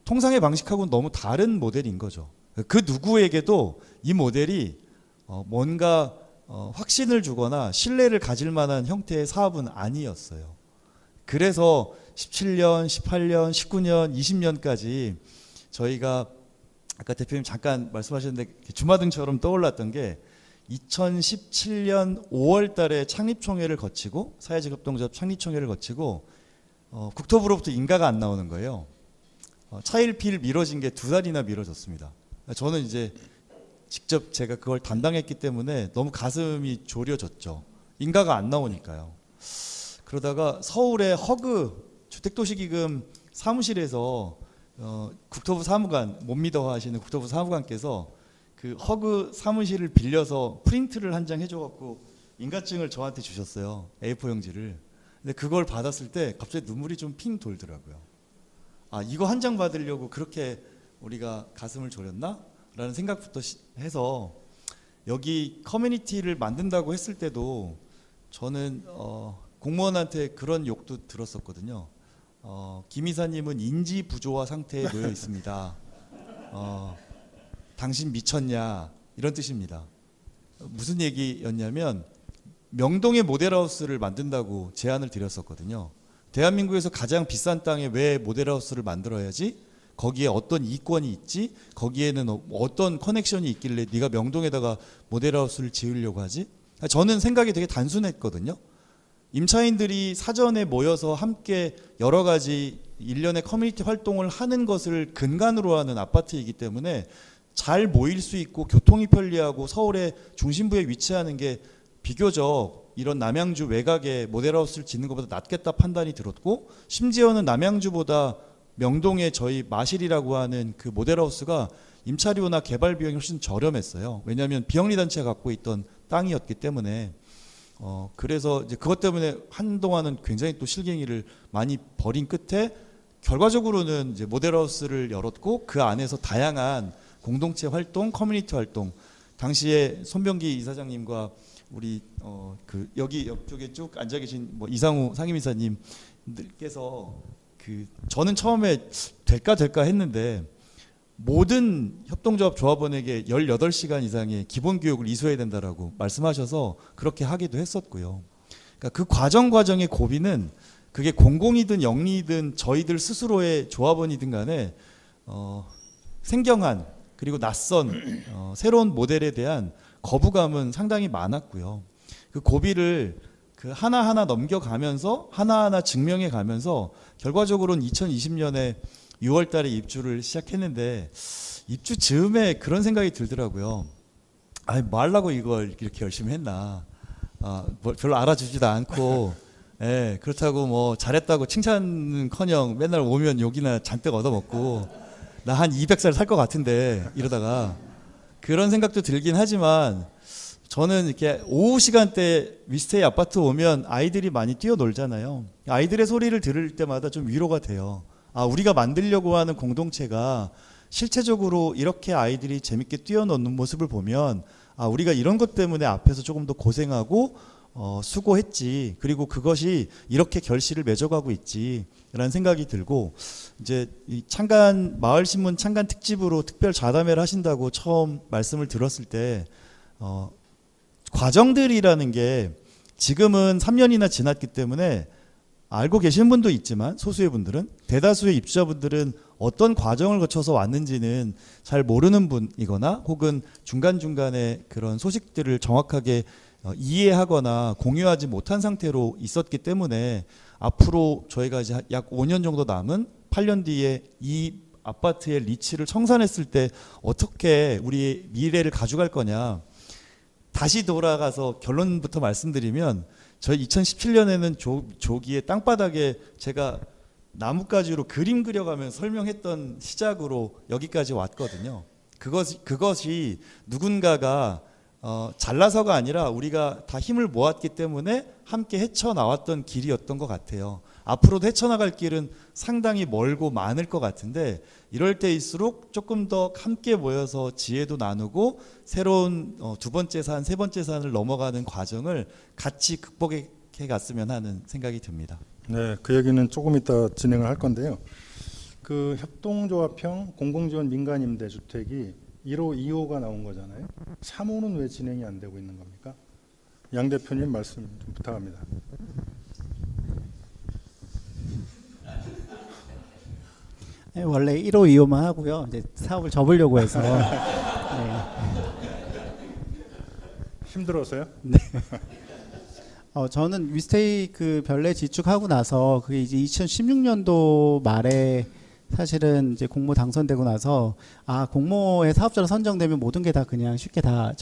통상의 방식하고는 너무 다른 모델인 거죠. 그 누구에게도 이 모델이 뭔가 확신을 주거나 신뢰를 가질 만한 형태의 사업은 아니었어요. 그래서 17년, 18년, 19년, 20년까지 저희가 아까 대표님 잠깐 말씀하셨는데 주마등처럼 떠올랐던 게 2017년 5월 달에 창립총회를 거치고 사회적 협동조합 창립총회를 거치고 국토부로부터 인가가 안 나오는 거예요. 차일피일 미뤄진 게 2달이나 미뤄졌습니다. 저는 이제 직접 제가 그걸 담당했기 때문에 너무 가슴이 졸여졌죠. 인가가 안 나오니까요. 그러다가 서울의 허그 주택도시기금 사무실에서 국토부 사무관 못 믿어 하시는 국토부 사무관께서 그 허그 사무실을 빌려서 프린트를 한 장 해줘갖고 인가증을 저한테 주셨어요. A4 용지를. 근데 그걸 받았을 때 갑자기 눈물이 좀 핑 돌더라고요. 아, 이거 한 장 받으려고 그렇게 우리가 가슴을 졸였나? 라는 생각부터 해서 여기 커뮤니티를 만든다고 했을 때도 저는 공무원한테 그런 욕도 들었었거든요. 김 이사님은 인지 부조화 상태에 놓여 있습니다. 당신 미쳤냐 이런 뜻입니다. 무슨 얘기였냐면 명동에 모델하우스를 만든다고 제안을 드렸었거든요. 대한민국에서 가장 비싼 땅에 왜 모델하우스를 만들어야지? 거기에 어떤 이권이 있지? 거기에는 어떤 커넥션이 있길래 네가 명동에다가 모델하우스를 지으려고 하지? 저는 생각이 되게 단순했거든요. 임차인들이 사전에 모여서 함께 여러 가지 일련의 커뮤니티 활동을 하는 것을 근간으로 하는 아파트이기 때문에 잘 모일 수 있고 교통이 편리하고 서울의 중심부에 위치하는 게 비교적 이런 남양주 외곽에 모델하우스를 짓는 것보다 낫겠다 판단이 들었고, 심지어는 남양주보다 명동에 저희 마실이라고 하는 그 모델하우스가 임차료나 개발 비용이 훨씬 저렴했어요. 왜냐하면 비영리 단체가 갖고 있던 땅이었기 때문에. 그래서 이제 그것 때문에 한동안은 굉장히 또 실갱이를 많이 벌인 끝에 결과적으로는 이제 모델하우스를 열었고, 그 안에서 다양한 공동체 활동, 커뮤니티 활동, 당시에 손병기 이사장님과 우리 그 여기 옆쪽에 쭉 앉아 계신 뭐 이상우 상임이사님들께서 그 저는 처음에 될까 했는데, 모든 협동조합 조합원에게 18시간 이상의 기본 교육을 이수해야 된다라고 말씀하셔서 그렇게 하기도 했었고요. 그러니까 그 과정의 고비는 그게 공공이든 영리이든 저희들 스스로의 조합원이든 간에 생경한, 그리고 낯선 새로운 모델에 대한 거부감은 상당히 많았고요. 그 고비를 그 하나하나 넘겨가면서 하나하나 증명해 가면서 결과적으로는 2020년에 6월 달에 입주를 시작했는데, 입주 즈음에 그런 생각이 들더라고요. 아니, 뭐 하려고 이걸 이렇게 열심히 했나. 뭐 별로 알아주지도 않고, 예, 그렇다고 뭐 잘했다고 칭찬은커녕 맨날 오면 욕이나 잔뜩 얻어먹고, 나 한 200살 살 것 같은데 이러다가, 그런 생각도 들긴 하지만, 저는 이렇게 오후 시간대 위스테이 아파트 오면 아이들이 많이 뛰어놀잖아요. 아이들의 소리를 들을 때마다 좀 위로가 돼요. 우리가 만들려고 하는 공동체가 실체적으로 이렇게 아이들이 재밌게 뛰어노는 모습을 보면, 우리가 이런 것 때문에 앞에서 조금 더 고생하고 수고했지, 그리고 그것이 이렇게 결실을 맺어가고 있지라는 생각이 들고, 이제 이 마을신문 창간 특집으로 특별 좌담회를 하신다고 처음 말씀을 들었을 때, 과정들이라는 게 지금은 3년이나 지났기 때문에 알고 계시는 분도 있지만, 소수의 분들은, 대다수의 입주자분들은 어떤 과정을 거쳐서 왔는지는 잘 모르는 분이거나, 혹은 중간중간에 그런 소식들을 정확하게 이해하거나 공유하지 못한 상태로 있었기 때문에, 앞으로 저희가 이제 약 5년 정도 남은 8년 뒤에 이 아파트의 리치를 청산했을 때 어떻게 우리의 미래를 가져갈 거냐. 다시 돌아가서 결론부터 말씀드리면, 저희 2017년에는 조기에 땅바닥에 제가 나뭇가지로 그림 그려가면서 설명했던 시작으로 여기까지 왔거든요. 그것이 누군가가 잘나서가 아니라 우리가 다 힘을 모았기 때문에 함께 헤쳐나왔던 길이었던 것 같아요. 앞으로도 헤쳐나갈 길은 상당히 멀고 많을 것 같은데, 이럴 때일수록 조금 더 함께 모여서 지혜도 나누고 새로운 두 번째 산, 세 번째 산을 넘어가는 과정을 같이 극복해 갔으면 하는 생각이 듭니다. 네, 그 얘기는 조금 이따 진행을 할 건데요. 그 협동조합형 공공지원 민간임대주택이 1호, 2호가 나온 거잖아요. 3호는 왜 진행이 안 되고 있는 겁니까? 양 대표님 말씀 좀 부탁합니다. 원래 1호, 2호만 하고요. 이제 사업을 접으려고 해서. 네. 힘들어서요? 네. 저는 위스테이 그 별내 지축하고 나서, 그게 이제 2016년도 말에 사실은 이제 공모 당선되고 나서, 공모에 사업자로 선정되면 모든 게 다 그냥 쉽게 다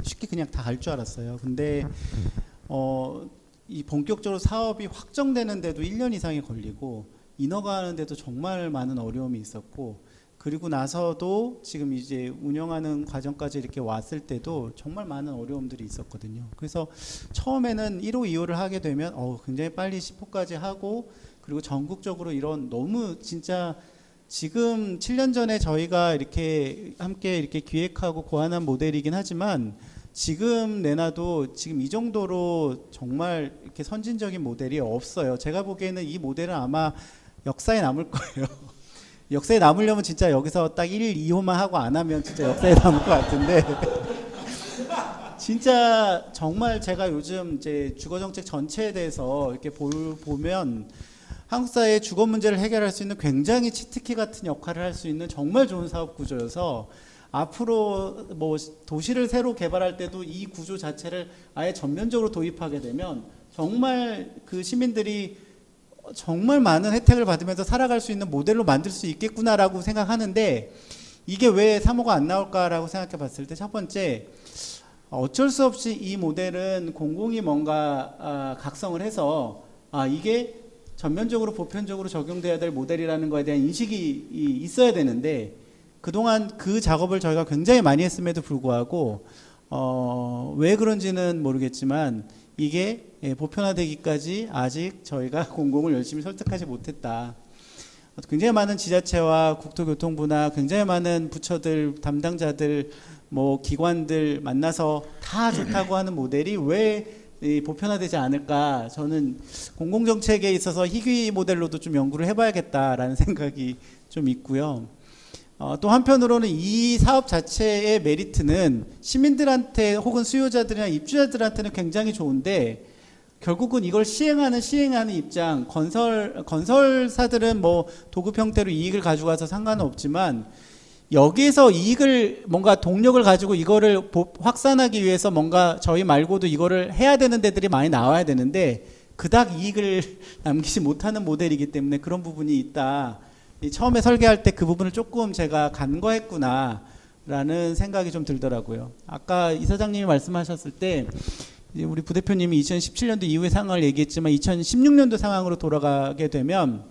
쉽게 그냥 다 갈 줄 알았어요. 근데 이 본격적으로 사업이 확정되는데도 1년 이상이 걸리고, 인허가 하는데도 정말 많은 어려움이 있었고, 그리고 나서도 지금 이제 운영하는 과정까지 이렇게 왔을 때도 정말 많은 어려움들이 있었거든요. 그래서 처음에는 1호, 2호를 하게 되면 굉장히 빨리 10호까지 하고, 그리고 전국적으로 이런 너무 진짜 지금 7년 전에 저희가 이렇게 함께 이렇게 기획하고 고안한 모델이긴 하지만, 지금 내놔도 지금 이 정도로 정말 이렇게 선진적인 모델이 없어요. 제가 보기에는 이 모델은 아마 역사에 남을 거예요. 역사에 남으려면 진짜 여기서 딱 1, 2호만 하고 안 하면 진짜 역사에 남을 것 같은데 진짜 정말 제가 요즘 이제 주거정책 전체에 대해서 이렇게 보면 한국 사회의 주거 문제를 해결할 수 있는 굉장히 치트키 같은 역할을 할 수 있는 정말 좋은 사업 구조여서, 앞으로 뭐 도시를 새로 개발할 때도 이 구조 자체를 아예 전면적으로 도입하게 되면 정말 그 시민들이 정말 많은 혜택을 받으면서 살아갈 수 있는 모델로 만들 수 있겠구나라고 생각하는데, 이게 왜 3호가 안 나올까라고 생각해 봤을 때, 첫 번째 어쩔 수 없이 이 모델은 공공이 뭔가 각성을 해서 이게 전면적으로 보편적으로 적용돼야 될 모델이라는 거에 대한 인식이 있어야 되는데 그동안 그 작업을 저희가 굉장히 많이 했음에도 불구하고 왜 그런지는 모르겠지만 이게 보편화되기까지 아직 저희가 공공을 열심히 설득하지 못했다. 굉장히 많은 지자체와 국토교통부나 굉장히 많은 부처들, 담당자들, 뭐 기관들 만나서 다 좋다고 하는 모델이 왜 보편화되지 않을까? 저는 공공정책에 있어서 희귀 모델로도 좀 연구를 해봐야겠다라는 생각이 좀 있고요. 또 한편으로는 이 사업 자체의 메리트는 시민들한테 혹은 수요자들이나 입주자들한테는 굉장히 좋은데 결국은 이걸 시행하는 입장, 건설사들은 뭐 도급 형태로 이익을 가져가서 상관은 없지만 여기에서 이익을 뭔가 동력을 가지고 이거를 확산하기 위해서 뭔가 저희 말고도 이거를 해야 되는 데들이 많이 나와야 되는데 그닥 이익을 남기지 못하는 모델이기 때문에 그런 부분이 있다. 처음에 설계할 때 그 부분을 조금 제가 간과했구나 라는 생각이 좀 들더라고요. 아까 이사장님이 말씀하셨을 때 우리 부대표님이 2017년도 이후의 상황을 얘기했지만 2016년도 상황으로 돌아가게 되면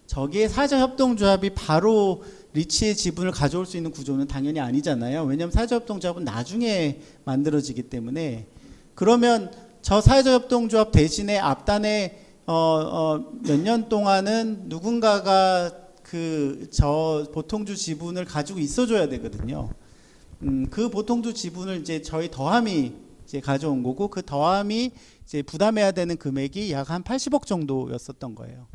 저기에 사자협동조합이 바로 리치의 지분을 가져올 수 있는 구조는 당연히 아니잖아요. 왜냐하면 사자협동조합은 나중에 만들어지기 때문에 그러면 저 사자협동조합 대신에 앞단에 몇 년 동안은 누군가가 저 보통주 지분을 가지고 있어줘야 되거든요. 그 보통주 지분을 이제 저희 더함이 이제 가져온 거고 그 더함이 이제 부담해야 되는 금액이 약 한 80억 정도였었던 거예요.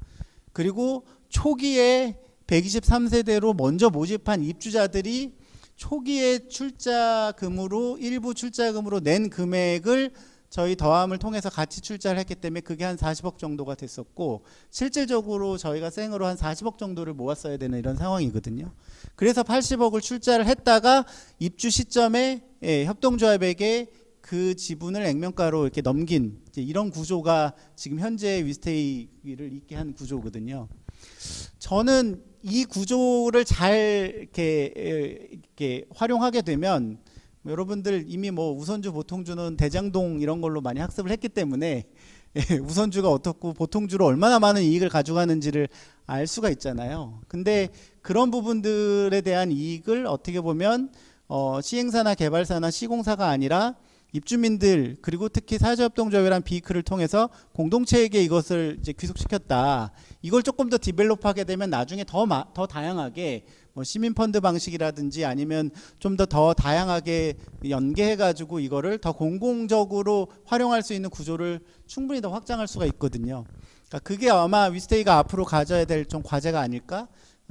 그리고 초기에 123세대로 먼저 모집한 입주자들이 초기에 일부 출자금으로 낸 금액을 저희 더함을 통해서 같이 출자를 했기 때문에 그게 한 40억 정도가 됐었고 실질적으로 저희가 생으로 한 40억 정도를 모았어야 되는 이런 상황이거든요. 그래서 80억을 출자를 했다가 입주 시점에 협동조합에게 그 지분을 액면가로 이렇게 넘긴 이런 구조가 지금 현재 위스테이를 있게 한 구조거든요. 저는 이 구조를 잘 이렇게 활용하게 되면 여러분들 이미 뭐 우선주, 보통주는 대장동 이런 걸로 많이 학습을 했기 때문에 우선주가 어떻고 보통주로 얼마나 많은 이익을 가져가는지를 알 수가 있잖아요. 근데 그런 부분들에 대한 이익을 어떻게 보면 시행사나 개발사나 시공사가 아니라 입주민들 그리고 특히 사회자협동조합이라는 비이클을 통해서 공동체에게 이것을 이제 귀속시켰다. 이걸 조금 더 디벨롭하게 되면 나중에 더 다양하게 뭐 시민펀드 방식이라든지 아니면 좀 더 다양하게 연계해가지고 이거를 더 공공적으로 활용할 수 있는 구조를 충분히 더 확장할 수가 있거든요. 그러니까 그게 아마 위스테이가 앞으로 가져야 될 좀 과제가 아닐까?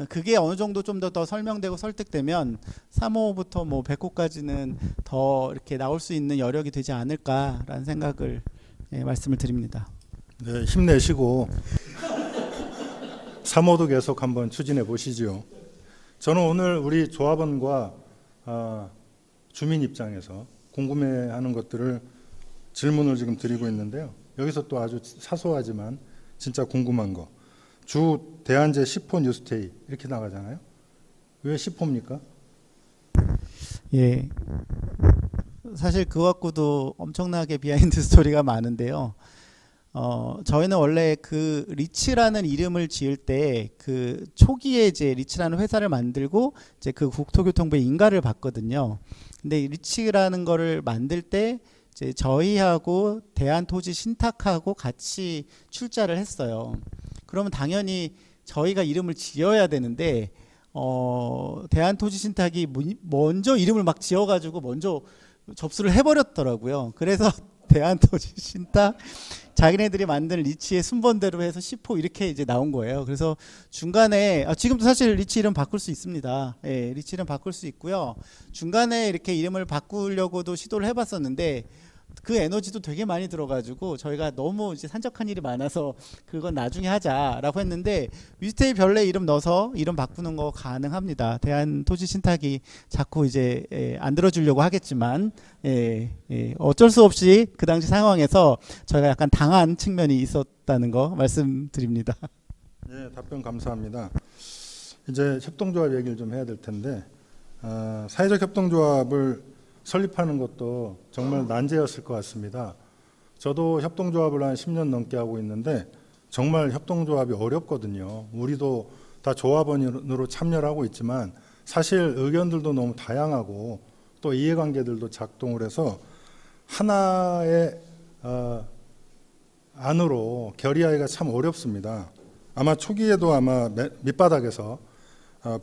그게 어느 정도 좀 더 설명되고 설득되면 3호부터 뭐 100호까지는 더 이렇게 나올 수 있는 여력이 되지 않을까라는 생각을 말씀을 드립니다. 네, 힘내시고 3호도 계속 한번 추진해 보시죠. 저는 오늘 우리 조합원과 주민 입장에서 궁금해하는 것들을 질문을 지금 드리고 있는데요. 여기서 또 아주 사소하지만 진짜 궁금한 거. 주 대안제 10호 뉴스테이 이렇게 나가잖아요. 왜 10호입니까? 예, 사실 그거 갖고도 엄청나게 비하인드 스토리가 많은데요. 저희는 원래 그 리치라는 이름을 지을 때 그 초기에 이제 리치라는 회사를 만들고 이제 그 국토교통부에 인가를 받거든요. 근데 리치라는 거를 만들 때 이제 저희하고 대한토지신탁하고 같이 출자를 했어요. 그러면 당연히 저희가 이름을 지어야 되는데 대한토지신탁이 먼저 이름을 막 지어가지고 먼저 접수를 해버렸더라고요. 그래서 대한토지신탁 자기네들이 만든 리치의 순번대로 해서 10호 이렇게 이제 나온 거예요. 그래서 중간에 지금도 사실 리치 이름 바꿀 수 있습니다. 예, 리치 이름 바꿀 수 있고요. 중간에 이렇게 이름을 바꾸려고도 시도를 해봤었는데 그 에너지도 되게 많이 들어가지고 저희가 너무 이제 산적한 일이 많아서 그건 나중에 하자라고 했는데 위스테이 별내 이름 넣어서 이름 바꾸는 거 가능합니다. 대한토지신탁이 자꾸 이제 안 들어주려고 하겠지만 어쩔 수 없이 그 당시 상황에서 저희가 약간 당한 측면이 있었다는 거 말씀드립니다. 네, 답변 감사합니다. 이제 협동조합 얘기를 좀 해야 될 텐데 사회적 협동조합을 설립하는 것도 정말 난제였을 것 같습니다. 저도 협동조합을 한 10년 넘게 하고 있는데 정말 협동조합이 어렵거든요. 우리도 다 조합원으로 참여를 하고 있지만 사실 의견들도 너무 다양하고 또 이해관계들도 작동을 해서 하나의 안으로 결의하기가 참 어렵습니다. 아마 초기에도 아마 밑바닥에서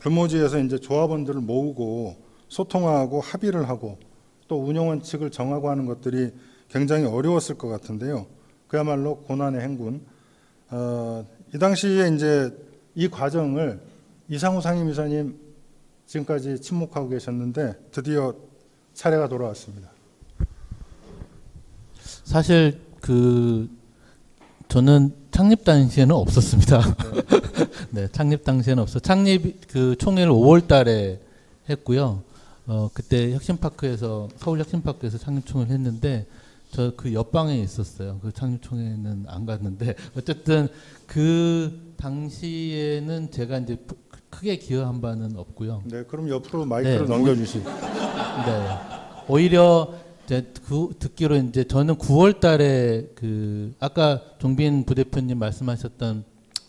불모지에서 이제 조합원들을 모으고 소통하고 합의를 하고 또 운영 원칙을 정하고 하는 것들이 굉장히 어려웠을 것 같은데요. 그야말로 고난의 행군. 이 당시에 이제 이 과정을 이상우 상임이사님 지금까지 침묵하고 계셨는데 드디어 차례가 돌아왔습니다. 사실 저는 창립 당시에는 없었습니다. 네, 창립 당시에는 없어. 창립 총회를 5월달에 했고요. 그때 혁신파크에서 서울 혁신파크에서 창립 총회를 했는데 저 그 옆방에 있었어요. 그 창립 총회는 안 갔는데 어쨌든 그 당시에는 제가 이제 크게 기여한 바는 없고요. 네, 그럼 옆으로 마이크를 넘겨주시고. 네, 오히려 듣기로 이제 저는 9월달에 아까 종빈 부대표님 말씀하셨던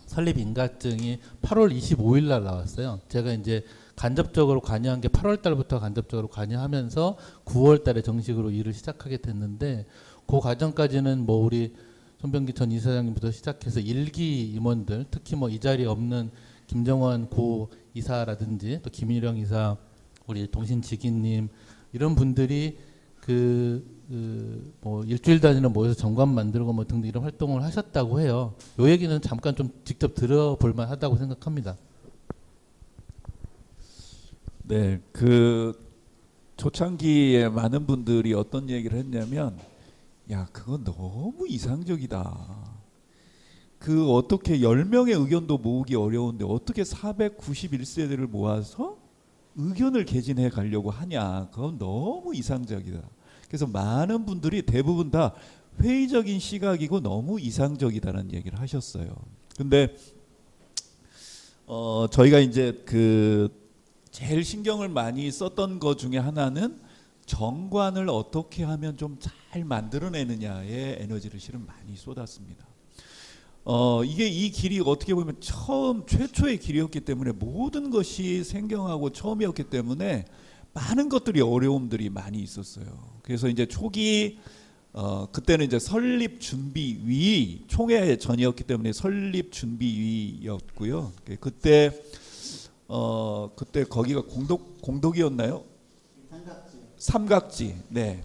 설립 인가증이 8월 25일 날 나왔어요. 제가 이제 간접적으로 관여한 게 8월 달부터 간접적으로 관여하면서 9월 달에 정식으로 일을 시작하게 됐는데 그 과정까지는 뭐 우리 손병기 전 이사장님부터 시작해서 일기 임원들 특히 뭐 이 자리에 없는 김정원 고 이사라든지 또 김일영 이사 우리 동신지기님 이런 분들이 뭐 일주일 단위로 모여서 정관 만들고 뭐 등등 이런 활동을 하셨다고 해요. 요 얘기는 잠깐 좀 직접 들어볼 만하다고 생각합니다. 네, 초창기에 많은 분들이 어떤 얘기를 했냐면, 야, 그거 너무 이상적이다. 어떻게 10명의 의견도 모으기 어려운데 어떻게 491세대를 모아서 의견을 개진해 가려고 하냐. 그건 너무 이상적이다. 그래서 많은 분들이 대부분 다 회의적인 시각이고 너무 이상적이다라는 얘기를 하셨어요. 근데 저희가 이제 제일 신경을 많이 썼던 것 중에 하나는 정관을 어떻게 하면 좀 잘 만들어내느냐에 에너지를 실은 많이 쏟았습니다. 이게 이 길이 어떻게 보면 최초의 길이었기 때문에 모든 것이 생경하고 처음이었기 때문에 많은 것들이 어려움들이 많이 있었어요. 그래서 이제 초기 그때는 이제 설립준비위 총회 전이었기 때문에 설립준비위였고요. 그때 거기가 공덕이었나요? 삼각지. 네.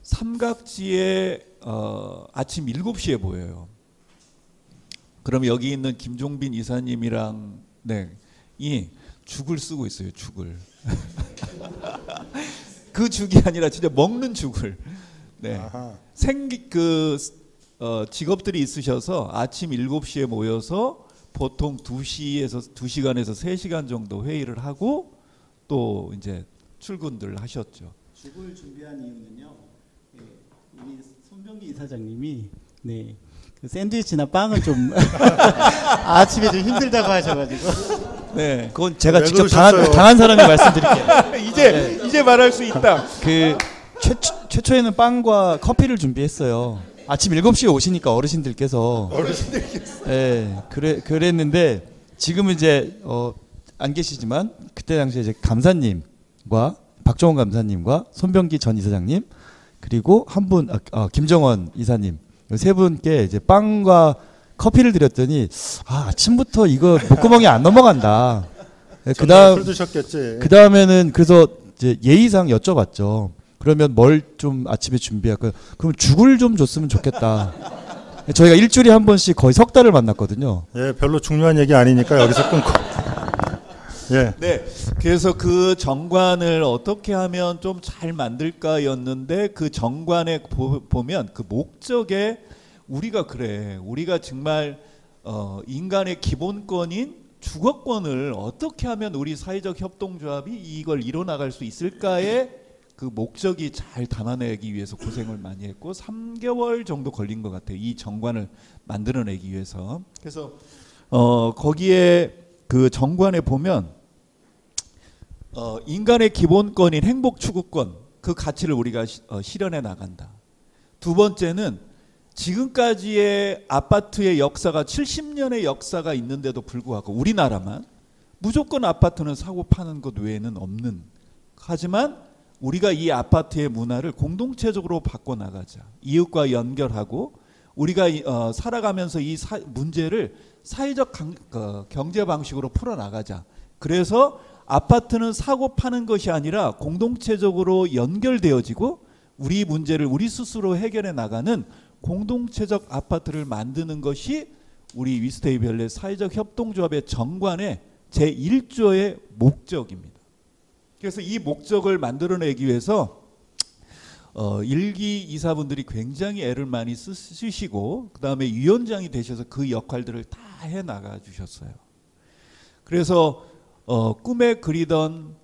삼각지에 아침 7시에 보여요. 그럼 여기 있는 김종빈 이사님이랑 이 죽을 쓰고 있어요. 죽을. 그 죽이 아니라 진짜 먹는 죽을. 네. 직업들이 있으셔서 아침 7시에 모여서 보통 2시간에서 3시간 정도 회의를 하고 또 이제 출근들 하셨죠. 죽을 준비한 이유는요. 우리 손병기 이사장님이 그 샌드위치나 빵은 좀 아침에 좀 힘들다고 하셔가지고. 네, 그건 제가 직접 당한 사람이 말씀드릴게요. 이제 말할 수 있다. 최초에는 빵과 커피를 준비했어요. 아침 7시에 오시니까 어르신들께서. 그랬는데 지금은 이제 안 계시지만 그때 당시에 이제 감사님과 박정원 감사님과 손병기 전 이사장님 그리고 한 분 김정원 이사님 세 분께 이제 빵과 커피를 드렸더니 아침부터 이거 목구멍이 안 넘어간다. 술 드셨겠지. 그 다음에는 그래서 이제 예의상 여쭤봤죠. 그러면 뭘 좀 아침에 준비할까요? 그럼 죽을 좀 줬으면 좋겠다. 저희가 일주일에 한 번씩 거의 석 달을 만났거든요. 예, 별로 중요한 얘기 아니니까 여기서 끊고. 예. 네. 그래서 그 정관을 어떻게 하면 좀 잘 만들까였는데 그 정관에 보면 그 목적에 우리가 정말 인간의 기본권인 주거권을 어떻게 하면 우리 사회적 협동조합이 이걸 이뤄나갈 수 있을까에 그 목적이 잘 담아내기 위해서 고생을 많이 했고 3개월 정도 걸린 것 같아요. 이 정관을 만들어내기 위해서. 그래서 거기에 그 정관에 보면 인간의 기본권인 행복 추구권 그 가치를 우리가 실현해 나간다. 두 번째는 지금까지의 아파트의 역사가 70년의 역사가 있는데도 불구하고 우리나라만 무조건 아파트는 사고 파는 것 외에는 없는, 하지만 우리가 이 아파트의 문화를 공동체적으로 바꿔나가자. 이웃과 연결하고 우리가 살아가면서 이 문제를 사회적 경제 방식으로 풀어나가자. 그래서 아파트는 사고 파는 것이 아니라 공동체적으로 연결되어지고 우리 문제를 우리 스스로 해결해 나가는 공동체적 아파트를 만드는 것이 우리 위스테이 밸리 사회적 협동조합의 정관의 제1조의 목적입니다. 그래서 이 목적을 만들어내기 위해서 일기 이사분들이 굉장히 애를 많이 쓰시고 그 다음에 위원장이 되셔서 그 역할들을 다 해나가 주셨어요. 그래서 꿈에 그리던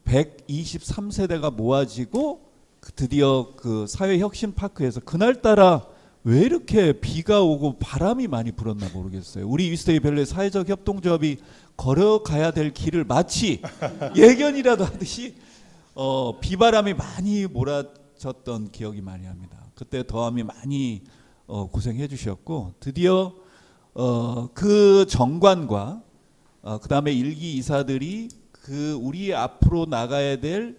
123세대가 모아지고 드디어 그 사회혁신파크에서 그날따라 왜 이렇게 비가 오고 바람이 많이 불었나 모르겠어요. 우리 위스테이 밸리 사회적 협동조합이 걸어가야 될 길을 마치 예견이라도 하듯이 비바람이 많이 몰아쳤던 기억이 많이 납니다. 그때 더함이 많이 고생해 주셨고 드디어 그 정관과 그 다음에 일기 이사들이 그 우리 앞으로 나가야 될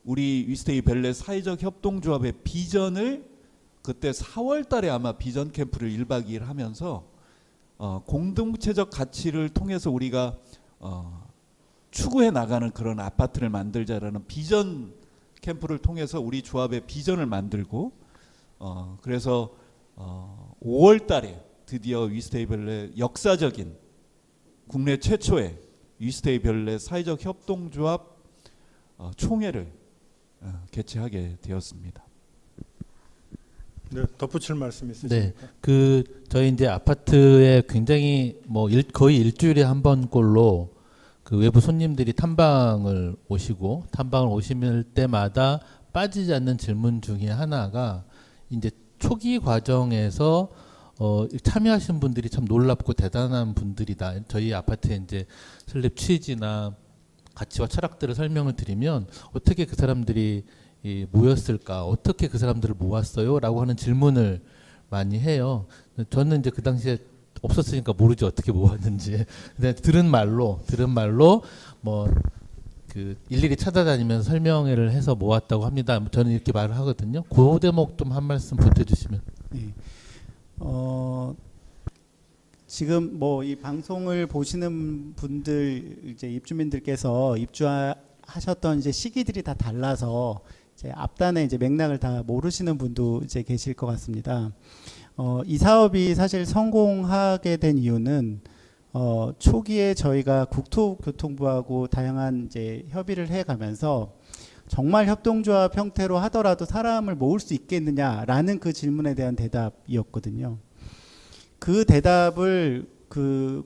우리 위스테이 밸리 사회적 협동조합의 비전을 그때 4월 달에 아마 비전 캠프를 1박 2일 하면서 공동체적 가치를 통해서 우리가 추구해 나가는 그런 아파트를 만들자라는 비전 캠프를 통해서 우리 조합의 비전을 만들고 그래서 5월 달에 드디어 위스테이 밸리 역사적인 국내 최초의 위스테이 밸리 사회적 협동조합 총회를 개최하게 되었습니다. 네, 덧붙일 말씀 있으십니까? 네, 그 저희 이제 아파트에 굉장히 뭐 거의 일주일에 한 번꼴로 그 외부 손님들이 탐방을 오시고 탐방을 오실 때마다 빠지지 않는 질문 중에 하나가 이제 초기 과정에서 참여하신 분들이 참 놀랍고 대단한 분들이다. 저희 아파트의 이제 설립 취지나 가치와 철학들을 설명을 드리면 어떻게 그 사람들이 모였을까, 어떻게 그 사람들을 모았어요? 라고 하는 질문을 많이 해요. 저는 이제 그 당시에 없었으니까 모르지 어떻게 모았는지. 근데 들은 말로 뭐 그 일일이 찾아다니면서 설명회를 해서 모았다고 합니다. 저는 이렇게 말을 하거든요. 그 대목 좀 한 말씀 보태주시면. 네. 지금 뭐 이 방송을 보시는 분들 이제 입주민들께서 입주하셨던 이제 시기들이 다 달라서 이제 앞단에 이제 맥락을 다 모르시는 분도 이제 계실 것 같습니다. 이 사업이 사실 성공하게 된 이유는 초기에 저희가 국토교통부하고 다양한 이제 협의를 해가면서 정말 협동조합 형태로 하더라도 사람을 모을 수 있겠느냐라는 그 질문에 대한 대답이었거든요. 그 대답을 그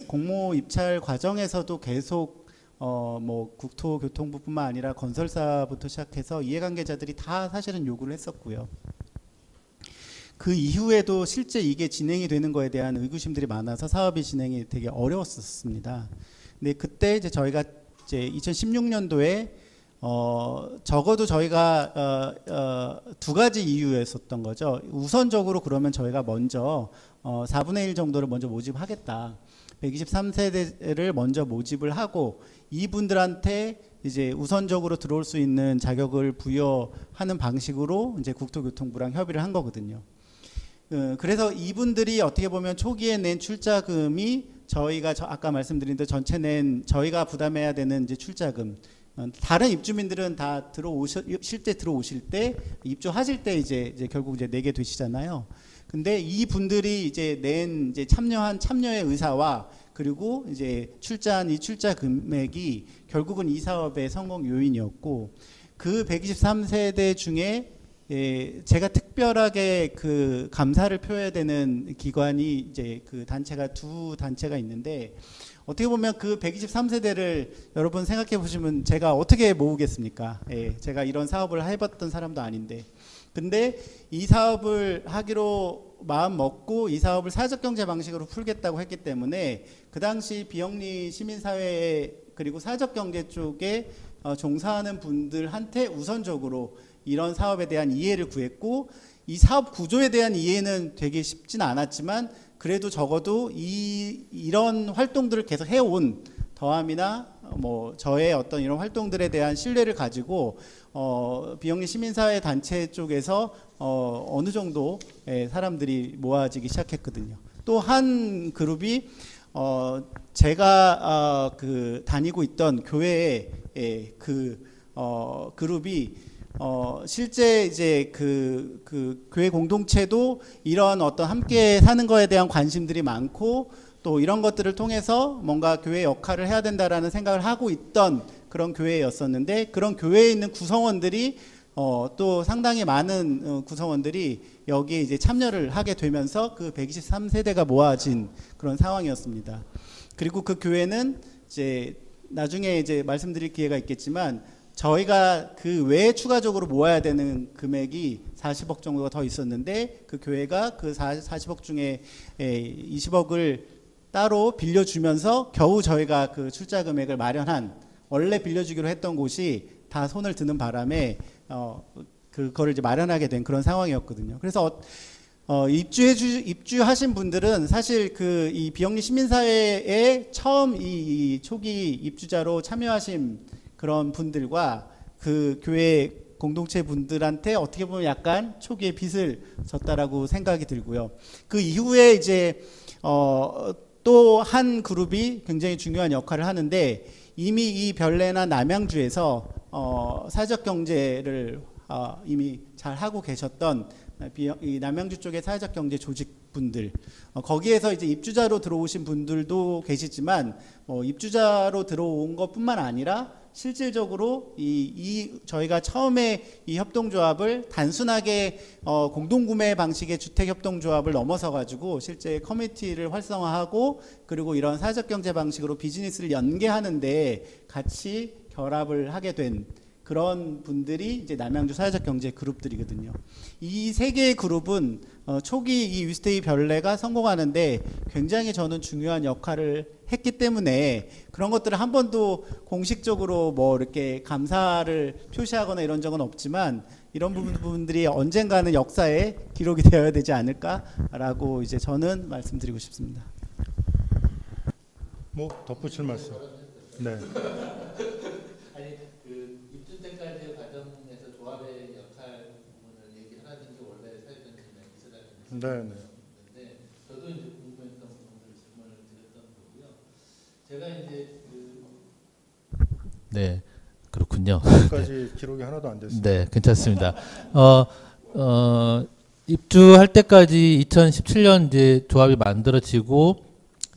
공모 입찰 과정에서도 계속 뭐 국토교통부뿐만 아니라 건설사부터 시작해서 이해관계자들이 다 사실은 요구를 했었고요. 그 이후에도 실제 이게 진행이 되는 거에 대한 의구심들이 많아서 사업이 진행이 되게 어려웠었습니다. 근데 그때 이제 저희가 이제 2016년도에 적어도 저희가 두 가지 이유였었던 거죠. 우선적으로 그러면 저희가 먼저 4분의 1 정도를 먼저 모집하겠다. 123세대를 먼저 모집을 하고 이분들한테 이제 우선적으로 들어올 수 있는 자격을 부여하는 방식으로 이제 국토교통부랑 협의를 한 거거든요. 그래서 이분들이 어떻게 보면 초기에 낸 출자금이 저희가 아까 말씀드린 대로 전체 낸 저희가 부담해야 되는 이제 출자금. 다른 입주민들은 다 실제 들어오실 때 입주하실 때 이제 결국 이제 내게 되시잖아요. 근데 이 분들이 이제 이제 참여의 의사와 그리고 이제 출자한 이 출자 금액이 결국은 이 사업의 성공 요인이었고 그 123세대 중에 제가 특별하게 그 감사를 표해야 되는 기관이 이제 그 단체가 두 단체가 있는데 어떻게 보면 그 123세대를 여러분 생각해 보시면 제가 어떻게 모으겠습니까? 제가 이런 사업을 해봤던 사람도 아닌데 근데 이 사업을 하기로 마음 먹고 이 사업을 사회적 경제 방식으로 풀겠다고 했기 때문에 그 당시 비영리 시민사회 그리고 사회적 경제 쪽에 종사하는 분들한테 우선적으로 이런 사업에 대한 이해를 구했고, 이 사업 구조에 대한 이해는 되게 쉽진 않았지만 그래도 적어도 이런 활동들을 계속 해온 더함이나 뭐 저의 어떤 이런 활동들에 대한 신뢰를 가지고 비영리 시민사회 단체 쪽에서 어느 정도 사람들이 모아지기 시작했거든요. 또 한 그룹이 제가 그 다니고 있던 교회의 그룹이 실제 이제 그 교회 공동체도 이런 어떤 함께 사는 거에 대한 관심들이 많고 또 이런 것들을 통해서 뭔가 교회 역할을 해야 된다라는 생각을 하고 있던 그런 교회였었는데, 그런 교회에 있는 구성원들이 또 상당히 많은 구성원들이 여기에 이제 참여를 하게 되면서 그 123세대가 모아진 그런 상황이었습니다. 그리고 그 교회는 이제 나중에 이제 말씀드릴 기회가 있겠지만 저희가 그 외에 추가적으로 모아야 되는 금액이 40억 정도가 더 있었는데, 그 교회가 그 40억 중에 20억을 따로 빌려주면서 겨우 저희가 그 출자 금액을 마련한, 원래 빌려주기로 했던 곳이 다 손을 드는 바람에 그거를 이제 마련하게 된 그런 상황이었거든요. 그래서 입주하신 분들은 사실 그 이 비영리 시민사회에 처음 이 초기 입주자로 참여하신 그런 분들과 그 교회 공동체 분들한테 어떻게 보면 약간 초기에 빚을 졌다라고 생각이 들고요. 그 이후에 이제 또 한 그룹이 굉장히 중요한 역할을 하는데, 이미 이 별내나 남양주에서 사회적 경제를 이미 잘 하고 계셨던 이 남양주 쪽의 사회적 경제 조직분들, 거기에서 이제 입주자로 들어오신 분들도 계시지만 입주자로 들어온 것뿐만 아니라 실질적으로 저희가 처음에 이 협동조합을 단순하게 공동구매 방식의 주택협동조합을 넘어서 가지고 실제 커뮤니티를 활성화하고, 그리고 이런 사회적 경제 방식으로 비즈니스를 연계하는데 같이 결합을 하게 된 그런 분들이 이제 남양주 사회적 경제 그룹들이거든요. 이 세 개의 그룹은 초기 이 위스테이 별내가 성공하는데 굉장히 저는 중요한 역할을 했기 때문에 그런 것들을 한 번도 공식적으로 뭐 이렇게 감사를 표시하거나 이런 적은 없지만, 이런 부분들이 언젠가는 역사에 기록이 되어야 되지 않을까라고 이제 저는 말씀드리고 싶습니다. 뭐 덧붙일 말씀? 네. 아니 그 입주 때까지의 과정에서 조합의 역할 부분을 얘기하는 게 원래 사회전쟁에 있었다는 네. 저도 이제 궁금했던 부분들을 질문을 드렸던 거고요. 제가 이제 네, 그렇군요. 지금까지 기록이 하나도 안 됐습니다. 네, 괜찮습니다. 입주할 때까지 2017년 이제 조합이 만들어지고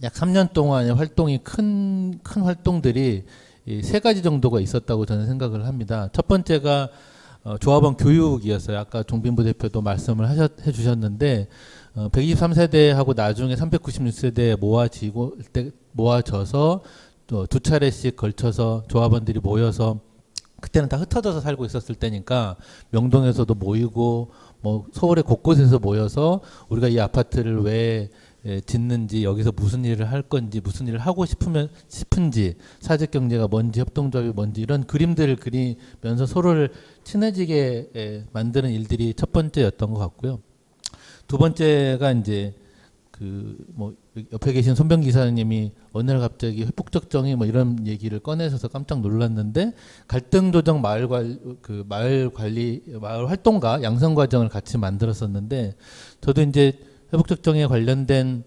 약 3년 동안의 활동이 큰 활동들이 세 가지 정도가 있었다고 저는 생각을 합니다. 첫 번째가 조합원 교육이었어요. 아까 종빈부 대표도 말씀을 해주셨는데 123세대하고 나중에 396세대에 모아져서 또 두 차례씩 걸쳐서 조합원들이 모여서, 그때는 다 흩어져서 살고 있었을 때니까 명동에서도 모이고 뭐 서울의 곳곳에서 모여서 우리가 이 아파트를 왜 짓는지, 여기서 무슨 일을 할 건지, 무슨 일을 하고 싶은지, 사회적 경제가 뭔지, 협동조합이 뭔지, 이런 그림들을 그리면서 서로를 친해지게 만드는 일들이 첫 번째였던 것 같고요. 두 번째가 이제 그 뭐 옆에 계신 손병 기사님이 어느 날 갑자기 회복적 정의 뭐 이런 얘기를 꺼내셔서 깜짝 놀랐는데, 갈등 조정 마을 관리 마을 활동가 양성 과정을 같이 만들었었는데, 저도 이제 회복적 정의에 관련된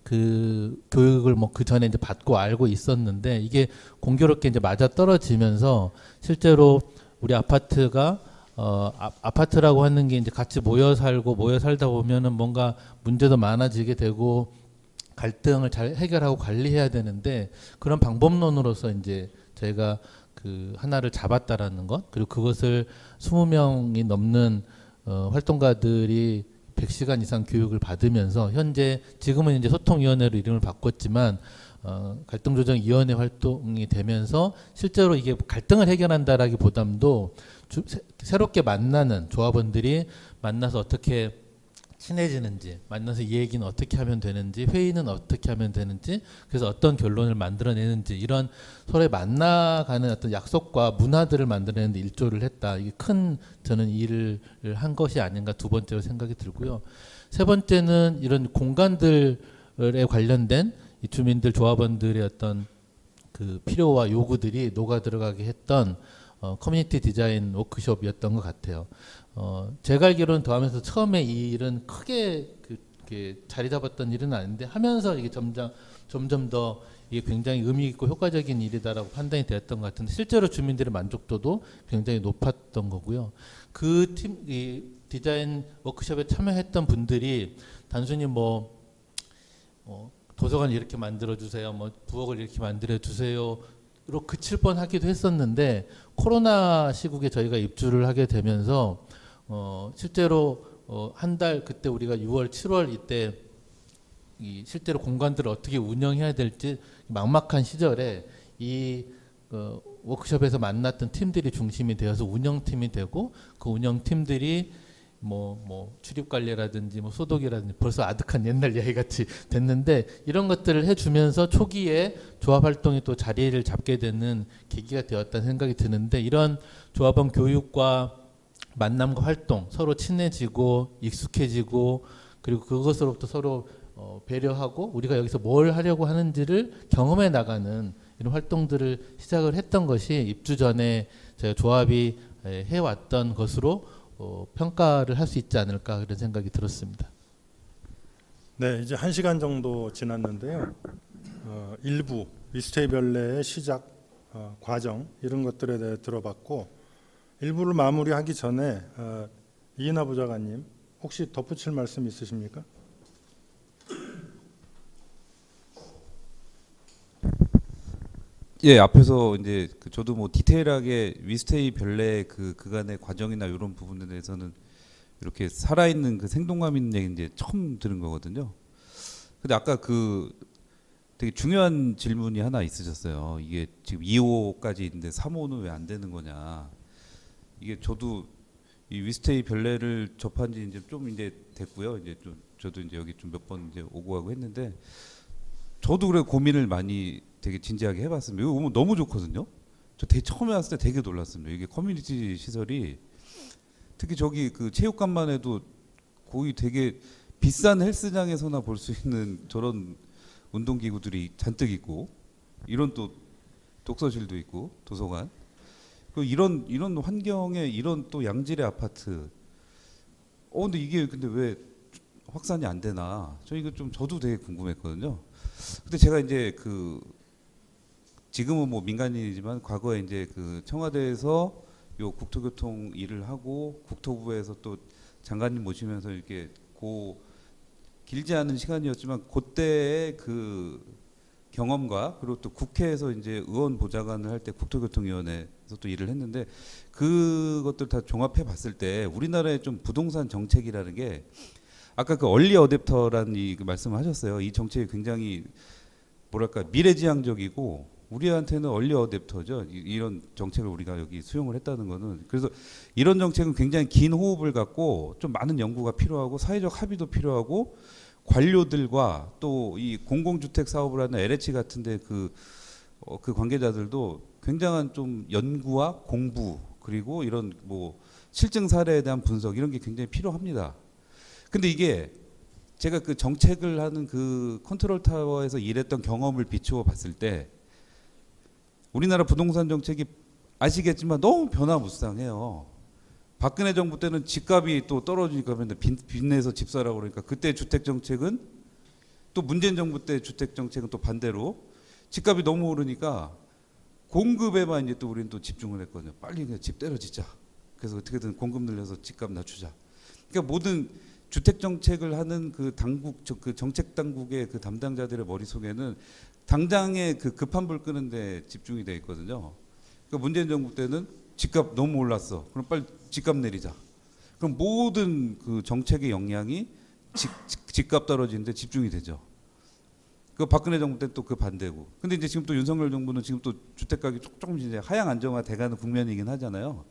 그 교육을 뭐 그 전에 이제 받고 알고 있었는데, 이게 공교롭게 이제 맞아 떨어지면서 실제로 우리 아파트가 아파트라고 하는 게 이제 같이 모여 살다 보면은 뭔가 문제도 많아지게 되고 갈등을 잘 해결하고 관리해야 되는데, 그런 방법론으로서 이제 저희가 그 하나를 잡았다라는 것, 그리고 그것을 20명이 넘는 활동가들이 100시간 이상 교육을 받으면서 현재 지금은 이제 소통위원회로 이름을 바꿨지만 갈등조정위원회 활동이 되면서 실제로 이게 갈등을 해결한다라기보다도 새롭게 만나는 조합원들이 만나서 어떻게 친해지는지, 만나서 이 얘기는 어떻게 하면 되는지, 회의는 어떻게 하면 되는지, 그래서 어떤 결론을 만들어내는지, 이런 서로의 만나가는 어떤 약속과 문화들을 만들어내는데 일조를 했다. 이게 큰 저는 일을 한 것이 아닌가 두 번째로 생각이 들고요. 세 번째는 이런 공간들에 관련된 이 주민들 조합원들의 어떤 그 필요와 요구들이 녹아 들어가게 했던 커뮤니티 디자인 워크숍이었던 것 같아요. 제가 알기로는 더하면서 처음에 이 일은 크게 자리 잡았던 일은 아닌데 하면서 이게 점점 더 이게 굉장히 의미 있고 효과적인 일이다라고 판단이 되었던 것 같은데 실제로 주민들의 만족도도 굉장히 높았던 거고요. 그 이 디자인 워크숍에 참여했던 분들이 단순히 도서관 이렇게 만들어 주세요, 부엌을 이렇게 만들어 주세요로 그칠 뻔하기도 했었는데 코로나 시국에 저희가 입주를 하게 되면서 실제로 한 달 그때 우리가 6월, 7월 이때 이 실제로 공간들을 어떻게 운영해야 될지 막막한 시절에 이 워크숍에서 만났던 팀들이 중심이 되어서 운영팀이 되고 그 운영팀들이 출입 관리라든지 소독이라든지 벌써 아득한 옛날 얘기 같이 됐는데 이런 것들을 해주면서 초기에 조합 활동이 또 자리를 잡게 되는 계기가 되었다는 생각이 드는데 이런 조합원 교육과 만남과 활동 서로 친해지고 익숙해지고 그리고 그것으로부터 서로 배려하고 우리가 여기서 뭘 하려고 하는지를 경험해 나가는 이런 활동들을 시작을 했던 것이 입주 전에 제가 조합이 해왔던 것으로 평가를 할 수 있지 않을까 그런 생각이 들었습니다. 네, 이제 1시간 정도 지났는데요. 일부 위스테이별내의 시작 과정 이런 것들에 대해 들어봤고 일부를 마무리하기 전에 이인하 부장관님 혹시 덧붙일 말씀 있으십니까? 예, 앞에서 이제 저도 디테일하게 위스테이 별내 그간의 과정이나 이런 부분에 대해서는 이렇게 살아있는 생동감 있는 얘기 이제 처음 들은 거거든요. 근데 아까 되게 중요한 질문이 하나 있으셨어요. 이게 지금 2호까지 있는데 3호는 왜 안 되는 거냐. 이게 저도 이 위스테이 별내를 접한 지 이제 좀 이제 됐고요. 이제 좀 저도 이제 여기 좀 몇 번 이제 오고 가고 했는데 저도 그래 고민을 많이 되게 진지하게 해봤습니다. 이거 오면 너무 좋거든요. 저 처음에 왔을 때 되게 놀랐습니다. 이게 커뮤니티 시설이 특히 저기 체육관만 해도 거의 되게 비싼 헬스장에서나 볼 수 있는 저런 운동기구들이 잔뜩 있고 이런 또 독서실도 있고 도서관 이런 환경에 이런 또 양질의 아파트 근데 이게 왜 확산이 안 되나 저 이거 좀 저도 되게 궁금했거든요. 근데 제가 이제 지금은 민간인이지만 과거에 이제 청와대에서 요 국토교통 일을 하고 국토부에서 또 장관님 모시면서 이렇게 길지 않은 시간이었지만 그때의 경험과 그리고 또 국회에서 이제 의원 보좌관을 할 때 국토교통위원회에서 또 일을 했는데 그것들 다 종합해 봤을 때 우리나라의 좀 부동산 정책이라는 게 아까 얼리 어댑터라는 말씀을 하셨어요. 이 정책이 굉장히 뭐랄까 미래지향적이고 우리한테는 얼리 어댑터죠. 이런 정책을 우리가 여기 수용을 했다는 거는 그래서 이런 정책은 굉장히 긴 호흡을 갖고 좀 많은 연구가 필요하고 사회적 합의도 필요하고 관료들과 또 이 공공주택 사업을 하는 LH 같은데 그 관계자들도 굉장한 좀 연구와 공부 그리고 이런 실증 사례에 대한 분석 이런 게 굉장히 필요합니다. 근데 이게 제가 정책을 하는 컨트롤 타워에서 일했던 경험을 비추어 봤을 때 우리나라 부동산 정책이 아시겠지만 너무 변화무쌍해요. 박근혜 정부 때는 집값이 또 떨어지니까 빚내서 집 사라고 그러니까 그때 주택 정책은 또 문재인 정부 때 주택 정책은 또 반대로 집값이 너무 오르니까 공급에만 이제 또 우리는 또 집중을 했거든요. 빨리 그냥 집 때려 짓자. 그래서 어떻게든 공급 늘려서 집값 낮추자. 그러니까 모든 주택 정책을 하는 정책 당국의 담당자들의 머릿속에는 당장에 급한 불 끄는데 집중이 돼 있거든요. 그러니까 문재인 정부 때는 집값 너무 올랐어. 그럼 빨리 집값 내리자. 그럼 모든 정책의 영향이 집값 떨어지는데 집중이 되죠. 박근혜 정부 때 또 반대고. 근데 이제 지금 또 윤석열 정부는 지금 또 주택 가격이 조금 이제 하향 안정화 돼가는 국면이긴 하잖아요.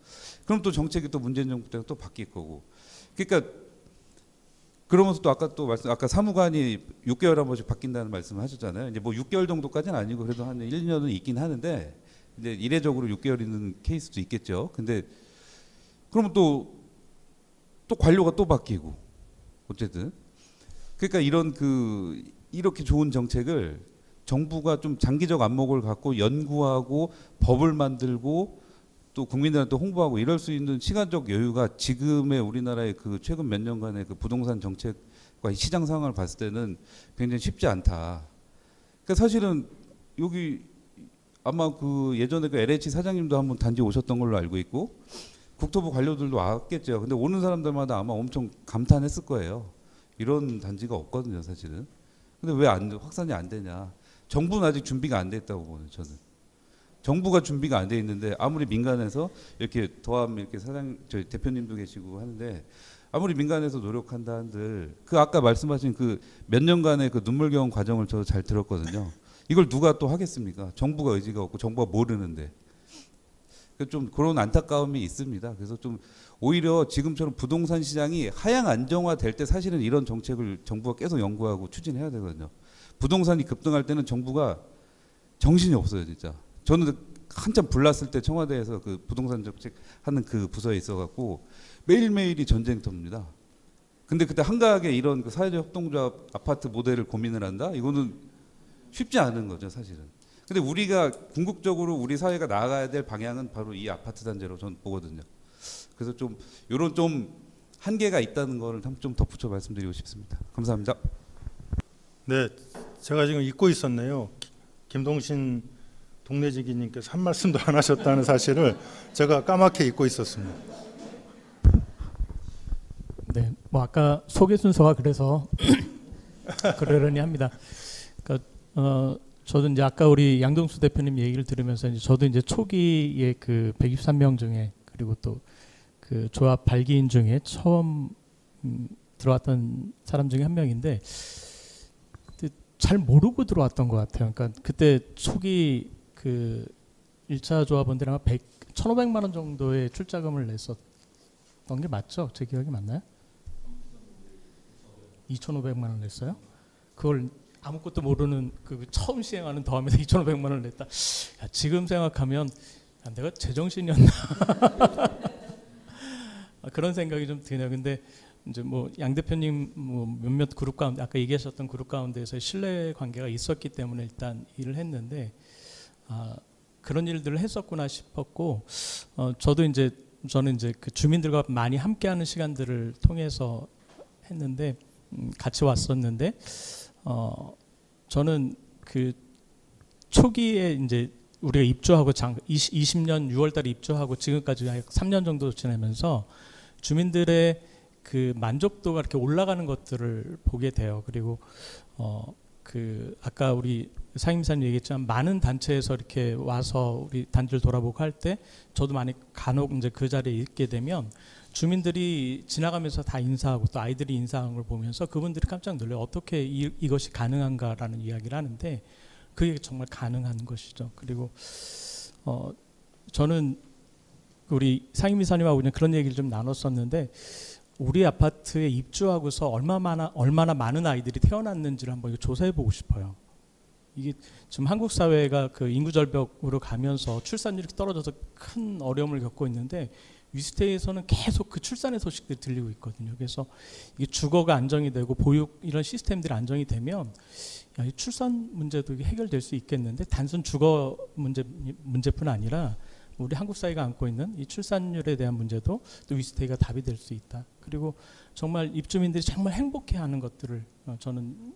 그럼 또 정책이 또 문재인 정부 때가 또 바뀔 거고. 그러니까 그러면서 또 아까 사무관이 6개월에 한 번씩 바뀐다는 말씀을 하셨잖아요. 이제 뭐 6개월 정도까지는 아니고 그래도 한 1, 2년은 있긴 하는데 이제 이례적으로 6개월 있는 케이스도 있겠죠. 근데 그러면 또 관료가 또 바뀌고 어쨌든 그러니까 이렇게 좋은 정책을 정부가 좀 장기적 안목을 갖고 연구하고 법을 만들고 또 국민들한테 홍보하고 이럴 수 있는 시간적 여유가 지금의 우리나라의 그 최근 몇 년간의 그 부동산 정책과 이 시장 상황을 봤을 때는 굉장히 쉽지 않다. 그러니까 사실은 여기 아마 그 예전에 그 LH 사장님도 한번 단지 오셨던 걸로 알고 있고 국토부 관료들도 왔겠죠. 근데 오는 사람들마다 아마 엄청 감탄했을 거예요. 이런 단지가 없거든요, 사실은. 근데 왜 확산이 안 되냐? 정부는 아직 준비가 안 돼 있다고 보는 저는. 정부가 준비가 안 돼 있는데 아무리 민간에서 이렇게 더함 이렇게 저희 대표님도 계시고 하는데 아무리 민간에서 노력한다 한들 그 아까 말씀하신 그 몇 년간의 그 눈물겨운 과정을 저도 잘 들었거든요. 이걸 누가 또 하겠습니까? 정부가 의지가 없고 정부가 모르는데. 좀 그런 안타까움이 있습니다. 그래서 좀 오히려 지금처럼 부동산 시장이 하향 안정화될 때 사실은 이런 정책을 정부가 계속 연구하고 추진해야 되거든요. 부동산이 급등할 때는 정부가 정신이 없어요, 진짜. 저는 한참 불났을 때 청와대에서 그 부동산 정책 하는 그 부서에 있어갖고 매일매일이 전쟁터입니다. 근데 그때 한가하게 이런 그 사회적 협동조합 아파트 모델을 고민을 한다? 이거는 쉽지 않은 거죠, 사실은. 근데 우리가 궁극적으로 우리 사회가 나아가야 될 방향은 바로 이 아파트 단지로 저는 보거든요. 그래서 좀 이런 좀 한계가 있다는 거를 좀 덧붙여 말씀드리고 싶습니다. 감사합니다. 네, 제가 지금 잊고 있었네요. 김동신 동네지기님께서 한 말씀도 안 하셨다는 사실을 제가 까맣게 잊고 있었습니다. 네, 뭐 아까 소개 순서가 그래서 그러려니 합니다. 그러니까 저도 이제 아까 우리 양동수 대표님 얘기를 들으면서 이제 저도 이제 초기에 그 123명 중에 그리고 또 그 조합 발기인 중에 처음 들어왔던 사람 중에 한 명인데 잘 모르고 들어왔던 것 같아요. 그러니까 그때 초기 그 1차 조합원들이 아마 1,500만 원 정도의 출자금을 냈었던 게 맞죠? 제 기억이 맞나요? 2,500만 원 냈어요? 그걸 아무것도 모르는 그 처음 시행하는 더함에서 2,500만 원을 냈다. 야, 지금 생각하면 야, 내가 제정신이었나 그런 생각이 좀 드네요. 근데 이제 뭐 양 대표님 뭐 몇몇 그룹 가운데 아까 얘기하셨던 그룹 가운데서 신뢰 관계가 있었기 때문에 일단 일을 했는데 그런 일들을 했었구나 싶었고 저는 이제 그 주민들과 많이 함께하는 시간들을 통해서 했는데 같이 왔었는데 저는 그 초기에 이제 우리가 입주하고 20년 6월달에 입주하고 지금까지 약 3년 정도 지나면서 주민들의 그 만족도가 이렇게 올라가는 것들을 보게 돼요. 그리고 그 아까 우리 상임이사님 얘기했지만 많은 단체에서 이렇게 와서 우리 단지를 돌아보고 할 때 저도 많이 간혹 이제 그 자리에 있게 되면 주민들이 지나가면서 다 인사하고 또 아이들이 인사하는 걸 보면서 그분들이 깜짝 놀라요. 어떻게 이것이 가능한가라는 이야기를 하는데 그게 정말 가능한 것이죠. 그리고 저는 우리 상임이사님하고 그냥 그런 얘기를 좀 나눴었는데 우리 아파트에 입주하고서 얼마나 많은 아이들이 태어났는지를 한번 조사해 보고 싶어요. 이게 지금 한국 사회가 그 인구 절벽으로 가면서 출산율이 떨어져서 큰 어려움을 겪고 있는데 위스테이에서는 계속 그 출산의 소식들이 들리고 있거든요. 그래서 이게 주거가 안정이 되고 보육 이런 시스템들이 안정이 되면 야, 이 출산 문제도 해결될 수 있겠는데 단순 주거 문제뿐 아니라 우리 한국 사회가 안고 있는 이 출산율에 대한 문제도 또 위스테이가 답이 될 수 있다. 그리고 정말 입주민들이 정말 행복해하는 것들을 저는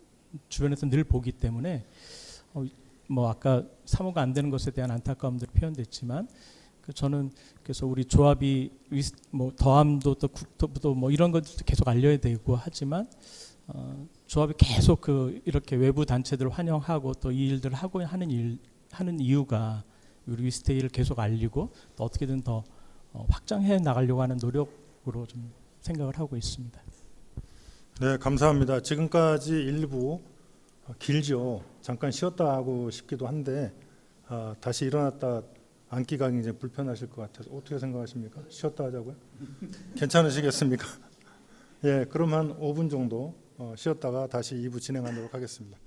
주변에서 늘 보기 때문에 뭐 아까 사모가 안 되는 것에 대한 안타까움들이 표현됐지만 저는 그래서 우리 조합이 뭐 더함도 또 국토부도 뭐 이런 것들도 계속 알려야 되고 하지만 조합이 계속 그 이렇게 외부 단체들을 환영하고 또 이 일들을 하고 하는 이유가 우리 위스테이를 계속 알리고 또 어떻게든 더 확장해 나가려고 하는 노력으로 좀 생각을 하고 있습니다. 네, 감사합니다. 지금까지 일부 길죠. 잠깐 쉬었다 하고 싶기도 한데 다시 일어났다 앉기가 이제 불편하실 것 같아서 어떻게 생각하십니까? 쉬었다 하자고요? 괜찮으시겠습니까? 예, 그럼 한 5분 정도 쉬었다가 다시 2부 진행하도록 하겠습니다.